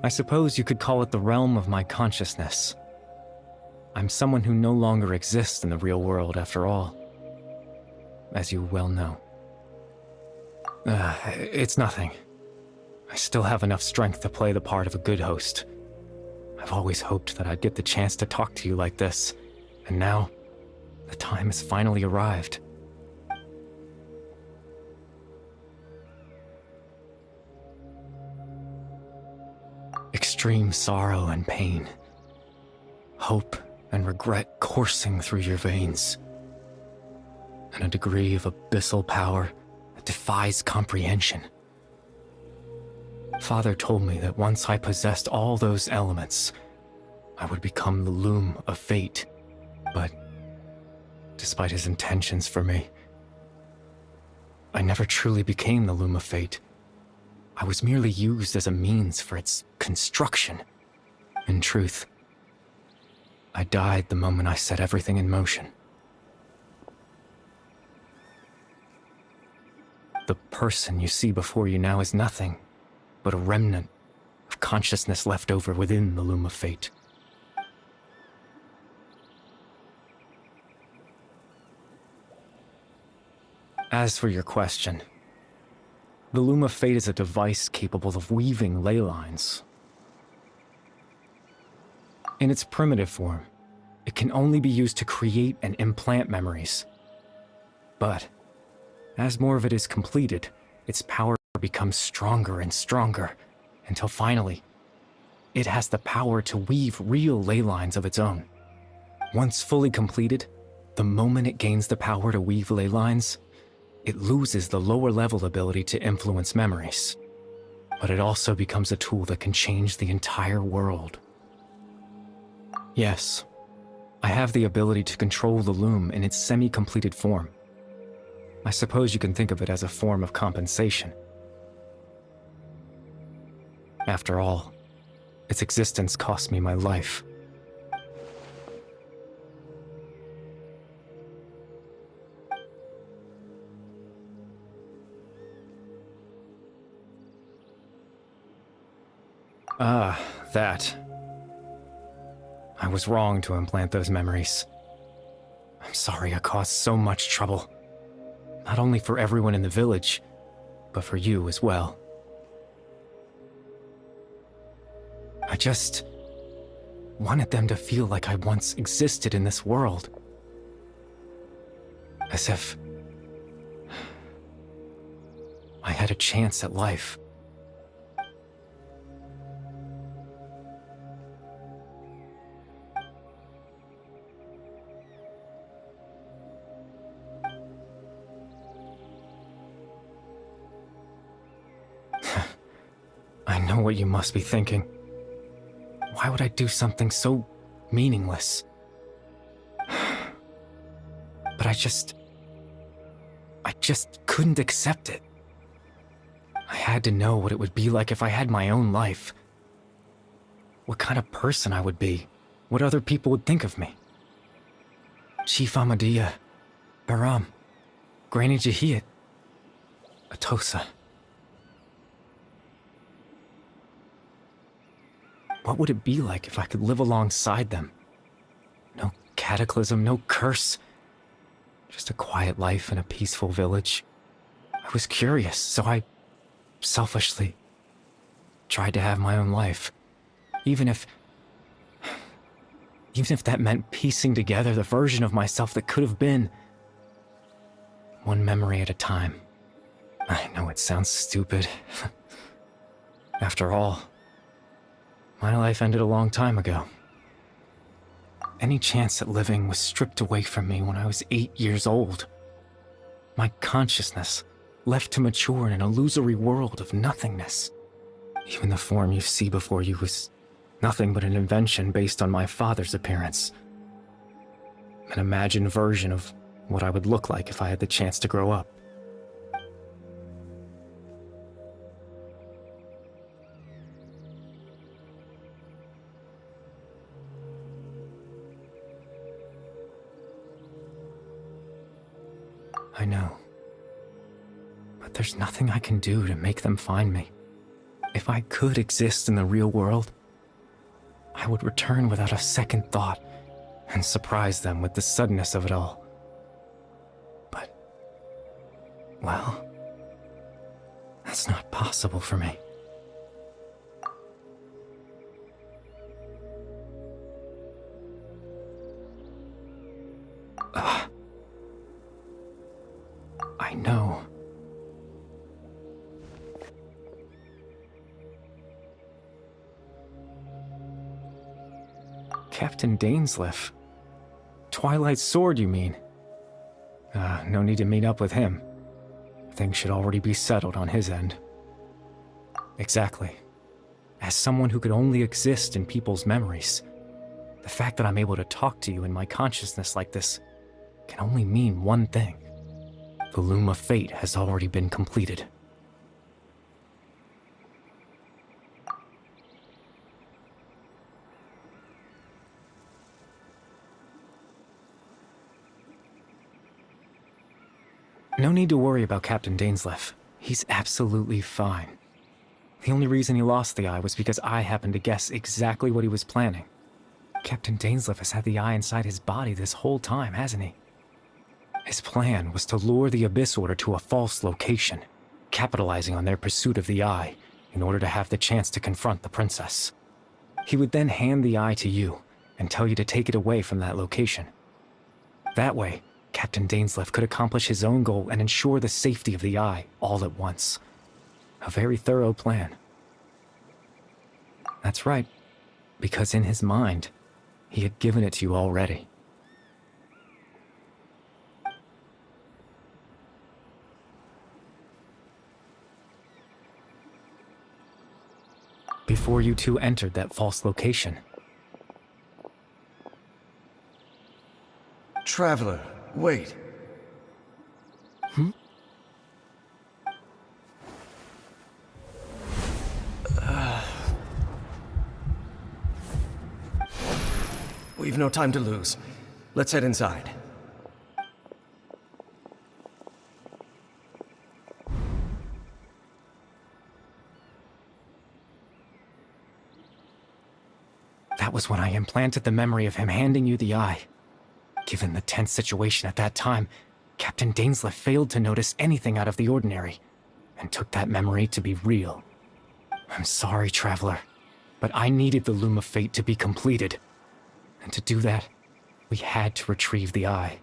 Speaker 9: I suppose you could call it the realm of my consciousness. I'm someone who no longer exists in the real world, after all, as you well know. It's nothing. I still have enough strength to play the part of a good host. I've always hoped that I'd get the chance to talk to you like this, and now, the time has finally arrived. Extreme sorrow and pain. Hope and regret coursing through your veins. And a degree of abyssal power that defies comprehension. Father told me that once I possessed all those elements, I would become the loom of fate. But despite his intentions for me, I never truly became the loom of fate. I was merely used as a means for its construction. In truth, I died the moment I set everything in motion. The person you see before you now is nothing but a remnant of consciousness left over within the loom of fate. As for your question, the loom of fate is a device capable of weaving ley lines. In its primitive form, it can only be used to create and implant memories. But as more of it is completed, its power becomes stronger and stronger, until finally, it has the power to weave real ley lines of its own. Once fully completed, the moment it gains the power to weave ley lines, it loses the lower-level ability to influence memories. But it also becomes a tool that can change the entire world. Yes, I have the ability to control the loom in its semi-completed form. I suppose you can think of it as a form of compensation. After all, its existence cost me my life. That. I was wrong to implant those memories. I'm sorry I caused so much trouble. Not only for everyone in the village, but for you as well. I just wanted them to feel like I once existed in this world. As if I had a chance at life. I know what you must be thinking. Why would I do something so meaningless? But I just couldn't accept it. I had to know what it would be like if I had my own life. What kind of person I would be. What other people would think of me. Chief Ahmadiyya, Baram, Granny Jahiyat, Atosa. What would it be like if I could live alongside them? No cataclysm, no curse. Just a quiet life in a peaceful village. I was curious, so I selfishly tried to have my own life. Even if that meant piecing together the version of myself that could have been. One memory at a time. I know it sounds stupid. After all, my life ended a long time ago. Any chance at living was stripped away from me when I was 8 years old. My consciousness left to mature in an illusory world of nothingness. Even the form you see before you was nothing but an invention based on my father's appearance. An imagined version of what I would look like if I had the chance to grow up. I know. But there's nothing I can do to make them find me. If I could exist in the real world, I would return without a second thought and surprise them with the suddenness of it all. But, well, that's not possible for me. I know. Captain Dainsleif. Twilight Sword, you mean? No need to meet up with him. Things should already be settled on his end. Exactly. As someone who could only exist in people's memories, the fact that I'm able to talk to you in my consciousness like this can only mean one thing. The Loom of Fate has already been completed. No need to worry about Captain Dainsleif. He's absolutely fine. The only reason he lost the eye was because I happened to guess exactly what he was planning. Captain Dainsleif has had the eye inside his body this whole time, hasn't he? His plan was to lure the Abyss Order to a false location, capitalizing on their pursuit of the eye in order to have the chance to confront the princess. He would then hand the eye to you and tell you to take it away from that location. That way, Captain Dainsleif could accomplish his own goal and ensure the safety of the eye all at once. A very thorough plan. That's right, because in his mind, he had given it to you already. Before you two entered that false location.
Speaker 7: Traveler, wait. We've no time to lose. Let's head inside.
Speaker 9: That was when I implanted the memory of him handing you the eye. Given the tense situation at that time, Captain Dainsleif failed to notice anything out of the ordinary, and took that memory to be real. I'm sorry, Traveler, but I needed the Loom of Fate to be completed. And to do that, we had to retrieve the eye.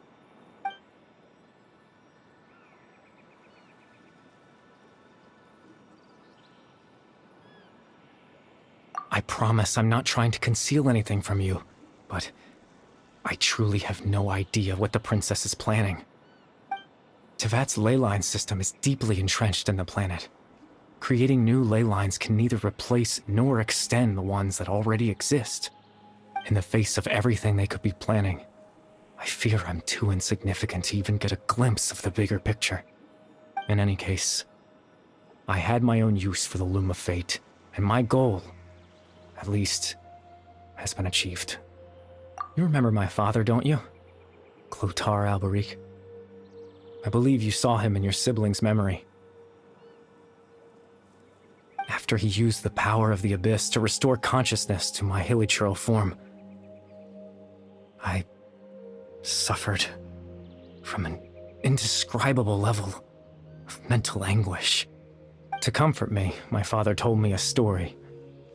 Speaker 9: I promise I'm not trying to conceal anything from you, but I truly have no idea what the princess is planning. Tevat's ley line system is deeply entrenched in the planet. Creating new ley lines can neither replace nor extend the ones that already exist. In the face of everything they could be planning, I fear I'm too insignificant to even get a glimpse of the bigger picture. In any case, I had my own use for the Loom of Fate, and my goal, at least, has been achieved. You remember my father, don't you? Clotar Alberic. I believe you saw him in your sibling's memory. After he used the power of the Abyss to restore consciousness to my hilichurl form, I suffered from an indescribable level of mental anguish. To comfort me, my father told me a story,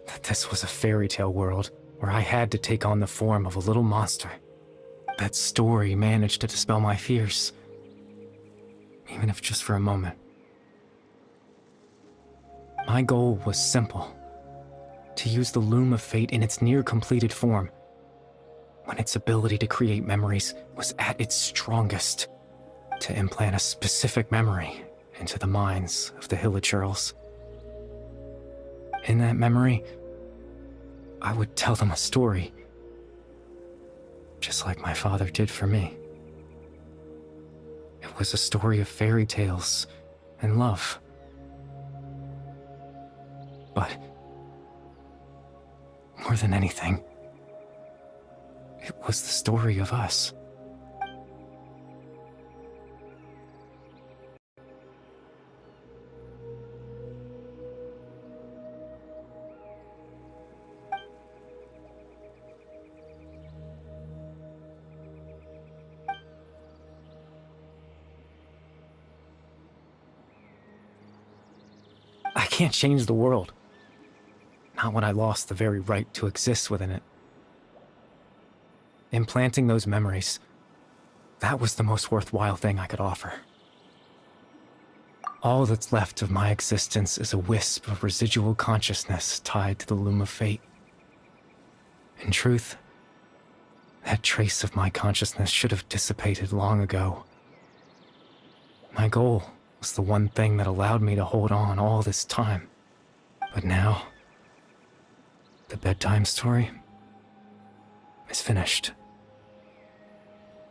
Speaker 9: that this was a fairy tale world where I had to take on the form of a little monster. That story managed to dispel my fears, even if just for a moment. My goal was simple, to use the Loom of Fate in its near-completed form, when its ability to create memories was at its strongest, to implant a specific memory into the minds of the hilichurls. In that memory, I would tell them a story, just like my father did for me. It was a story of fairy tales and love. But more than anything, it was the story of us. can't change the world. Not when I lost the very right to exist within it. Implanting those memories, that was the most worthwhile thing I could offer. All that's left of my existence is a wisp of residual consciousness tied to the loom of fate. In truth, that trace of my consciousness should have dissipated long ago. My goal was the one thing that allowed me to hold on all this time. But now, the bedtime story is finished.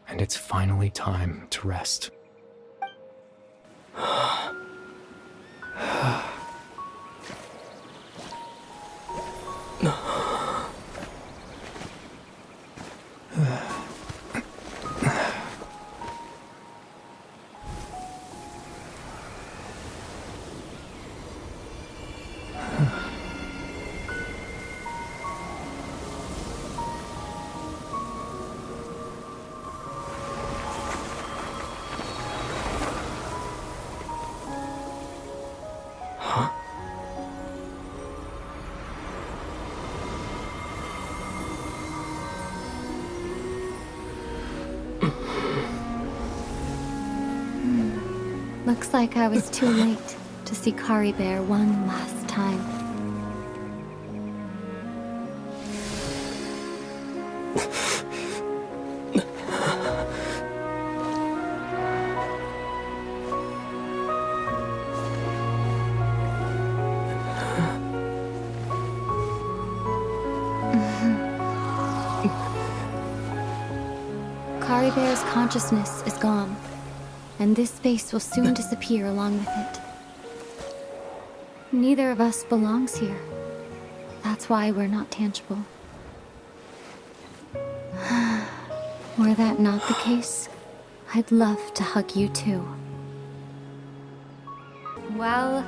Speaker 9: And it's finally time to rest.
Speaker 8: Looks like I was too late to see Kari Bear one last time. Kari Bear's consciousness is gone, and this space will soon disappear along with it. Neither of us belongs here. That's why we're not tangible. Were that not the case, I'd love to hug you too. Well,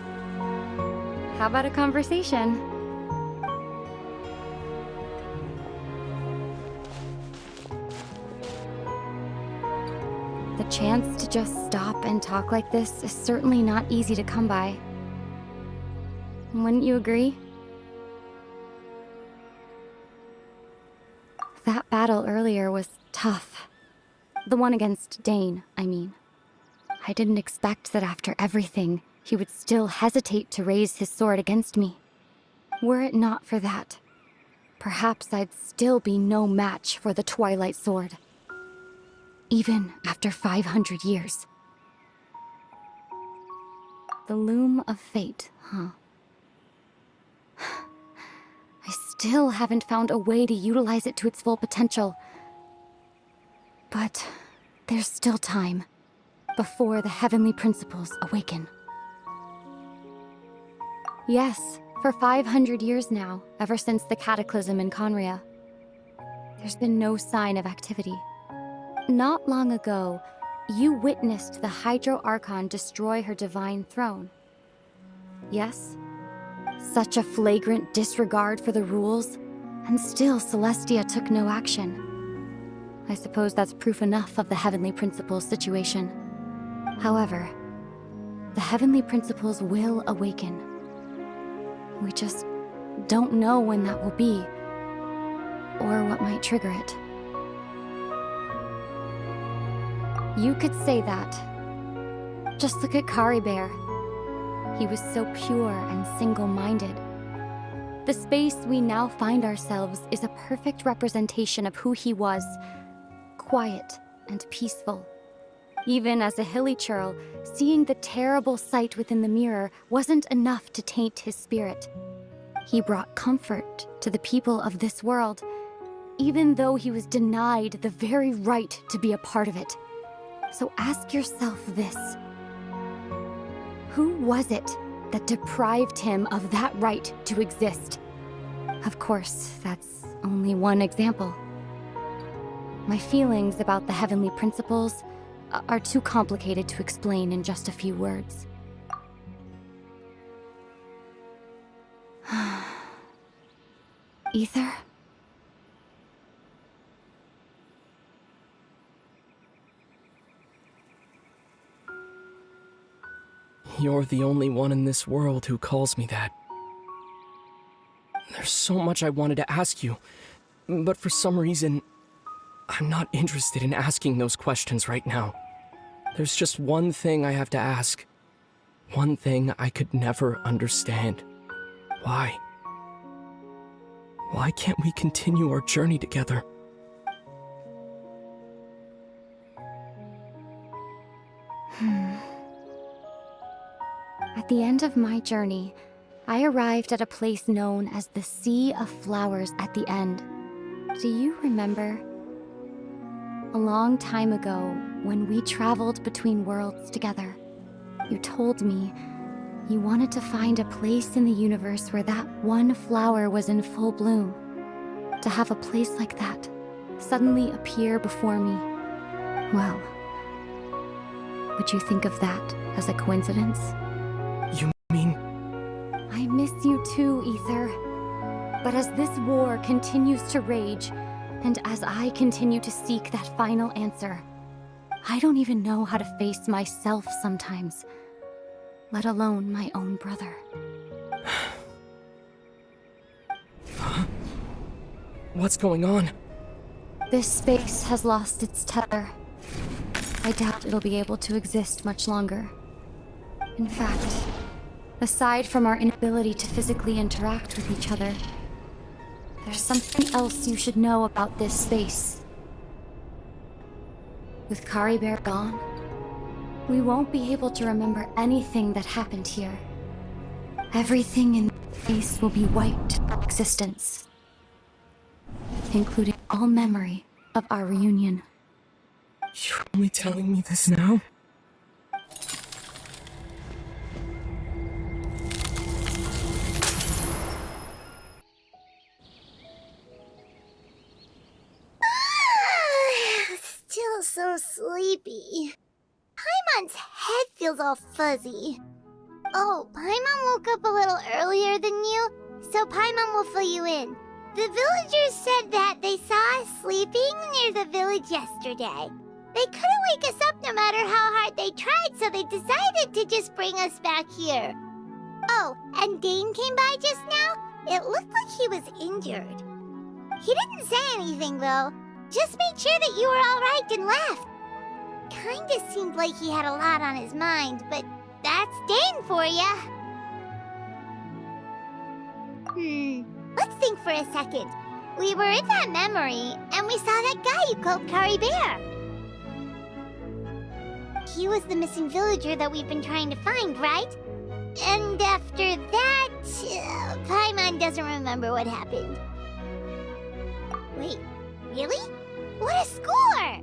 Speaker 8: how about a conversation? The chance to just stop and talk like this is certainly not easy to come by. Wouldn't you agree? That battle earlier was tough. The one against Dane, I mean. I didn't expect that after everything, he would still hesitate to raise his sword against me. Were it not for that, perhaps I'd still be no match for the Twilight Sword. Even after 500 years. The loom of fate, huh? I still haven't found a way to utilize it to its full potential. But there's still time before the heavenly principles awaken. Yes, for 500 years now, ever since the cataclysm in Conria, there's been no sign of activity. Not long ago, you witnessed the Hydro Archon destroy her divine throne. Yes? Such a flagrant disregard for the rules, and still Celestia took no action. I suppose that's proof enough of the Heavenly Principles situation. However, the Heavenly Principles will awaken. We just don't know when that will be, or what might trigger it. You could say that. Just look at Kari Bear. He was so pure and single-minded. The space we now find ourselves is a perfect representation of who he was. Quiet and peaceful. Even as a hilly churl, seeing the terrible sight within the mirror wasn't enough to taint his spirit. He brought comfort to the people of this world, even though he was denied the very right to be a part of it. So ask yourself this. Who was it that deprived him of that right to exist? Of course, that's only one example. My feelings about the heavenly principles are too complicated to explain in just a few words. Ether?
Speaker 10: You're the only one in this world who calls me that. There's so much I wanted to ask you, but for some reason, I'm not interested in asking those questions right now. There's just one thing I have to ask. One thing I could never understand. Why? Why can't we continue our journey together?
Speaker 8: At the end of my journey, I arrived at a place known as the Sea of Flowers at the end. Do you remember? A long time ago, when we traveled between worlds together, you told me you wanted to find a place in the universe where that one flower was in full bloom. To have a place like that suddenly appear before me, well, would you think of that as a coincidence?
Speaker 10: You mean...
Speaker 8: I miss you too, Ether. But as this war continues to rage, and as I continue to seek that final answer, I don't even know how to face myself sometimes, let alone my own brother.
Speaker 10: What's going on?
Speaker 8: This space has lost its tether. I doubt it'll be able to exist much longer. In fact, aside from our inability to physically interact with each other, there's something else you should know about this space. With Kari Bear gone, we won't be able to remember anything that happened here. Everything in this space will be wiped from existence, including all memory of our reunion.
Speaker 10: You're only telling me this now?
Speaker 2: Still so sleepy. Paimon's head feels all fuzzy. Oh, Paimon woke up a little earlier than you, so Paimon will fill you in. The villagers said that they saw us sleeping near the village yesterday. They couldn't wake us up no matter how hard they tried, so they decided to just bring us back here. Oh, and Dane came by just now. It looked like he was injured. He didn't say anything, though. Just made sure that you were all right and left. Kinda seemed like he had a lot on his mind, but that's Dane for ya. Let's think for a second. We were in that memory, and we saw that guy you called Kari Bear. He was the missing villager that we've been trying to find, right? And after that, Paimon doesn't remember what happened. Wait, really? What a score!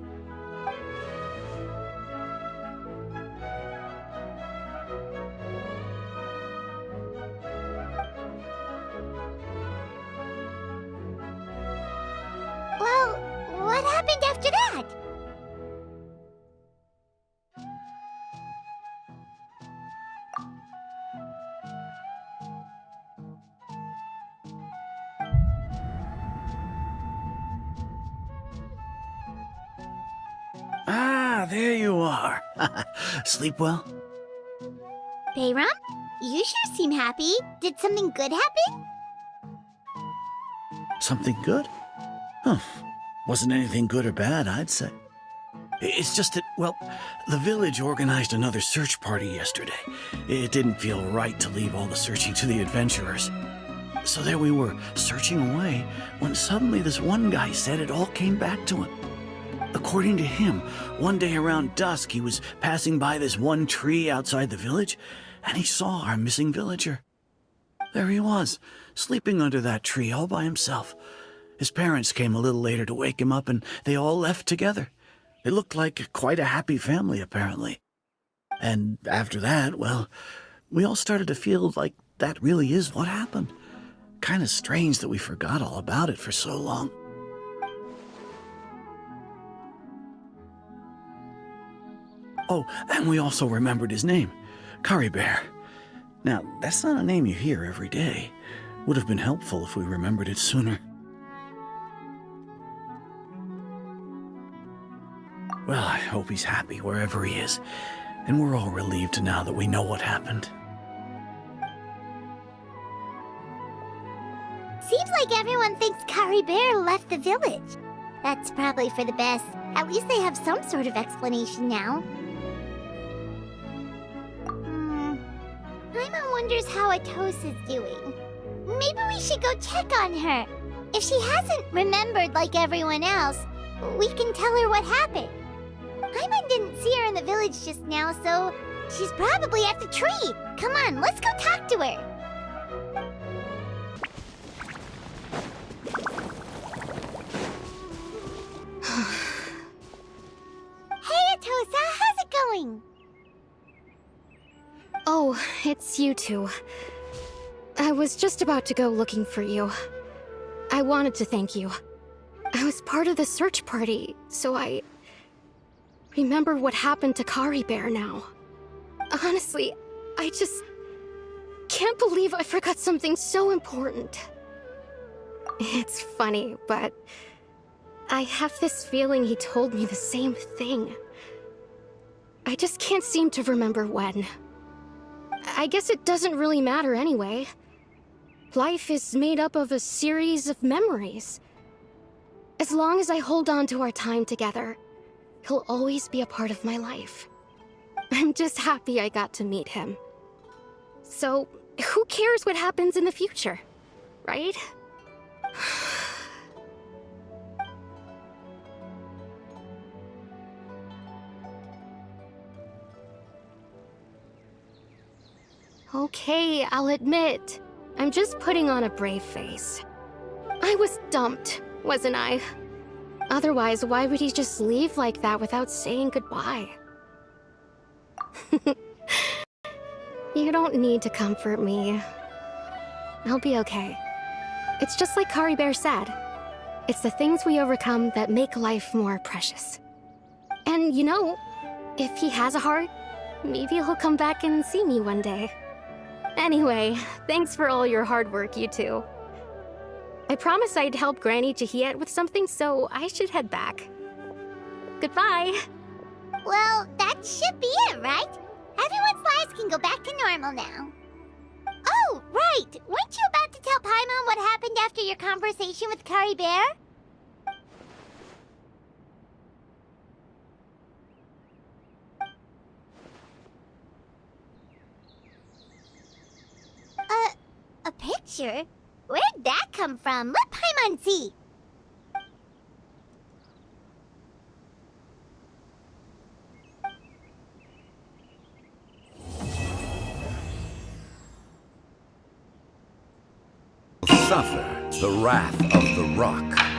Speaker 2: Well, what happened after that?
Speaker 3: Ah, there you are. Sleep well?
Speaker 2: Bayram, you sure seem happy. Did something good happen?
Speaker 3: Something good? Huh. Wasn't anything good or bad, I'd say. It's just that, well, the village organized another search party yesterday. It didn't feel right to leave all the searching to the adventurers. So there we were, searching away, when suddenly this one guy said it all came back to him. According to him, one day around dusk, he was passing by this one tree outside the village, and he saw our missing villager. There he was, sleeping under that tree all by himself. His parents came a little later to wake him up, and they all left together. It looked like quite a happy family, apparently. And after that, well, we all started to feel like that really is what happened. Kind of strange that we forgot all about it for so long. Oh, and we also remembered his name, Kari Bear. Now, that's not a name you hear every day. Would have been helpful if we remembered it sooner. Well, I hope he's happy wherever he is. And we're all relieved now that we know what happened.
Speaker 2: Seems like everyone thinks Kari Bear left the village. That's probably for the best. At least they have some sort of explanation now. Paimon wonders how Atosa's doing. Maybe we should go check on her. If she hasn't remembered like everyone else, we can tell her what happened. Paimon didn't see her in the village just now, so she's probably at the tree. Come on, let's go talk to her. Hey, Atosa, how's it going?
Speaker 5: Oh, it's you two. I was just about to go looking for you. I wanted to thank you. I was part of the search party, so I remember what happened to Kari Bear now. Honestly, I just can't believe I forgot something so important. It's funny, but I have this feeling he told me the same thing. I just can't seem to remember when. I guess it doesn't really matter anyway. Life is made up of a series of memories. As long as I hold on to our time together, he'll always be a part of my life. I'm just happy I got to meet him. So, who cares what happens in the future, right? Okay, I'll admit, I'm just putting on a brave face. I was dumped, wasn't I? Otherwise, why would he just leave like that without saying goodbye? You don't need to comfort me. I'll be okay. It's just like Kari Bear said. It's the things we overcome that make life more precious. And you know, if he has a heart, maybe he'll come back and see me one day. Anyway, thanks for all your hard work, you two. I promised I'd help Granny Jahiet with something, so I should head back. Goodbye!
Speaker 2: Well, that should be it, right? Everyone's lives can go back to normal now. Oh, right! Weren't you about to tell Paimon what happened after your conversation with Kari Bear? A picture? Where'd that come from? Let Paimon see!
Speaker 6: Suffer the wrath of the rock.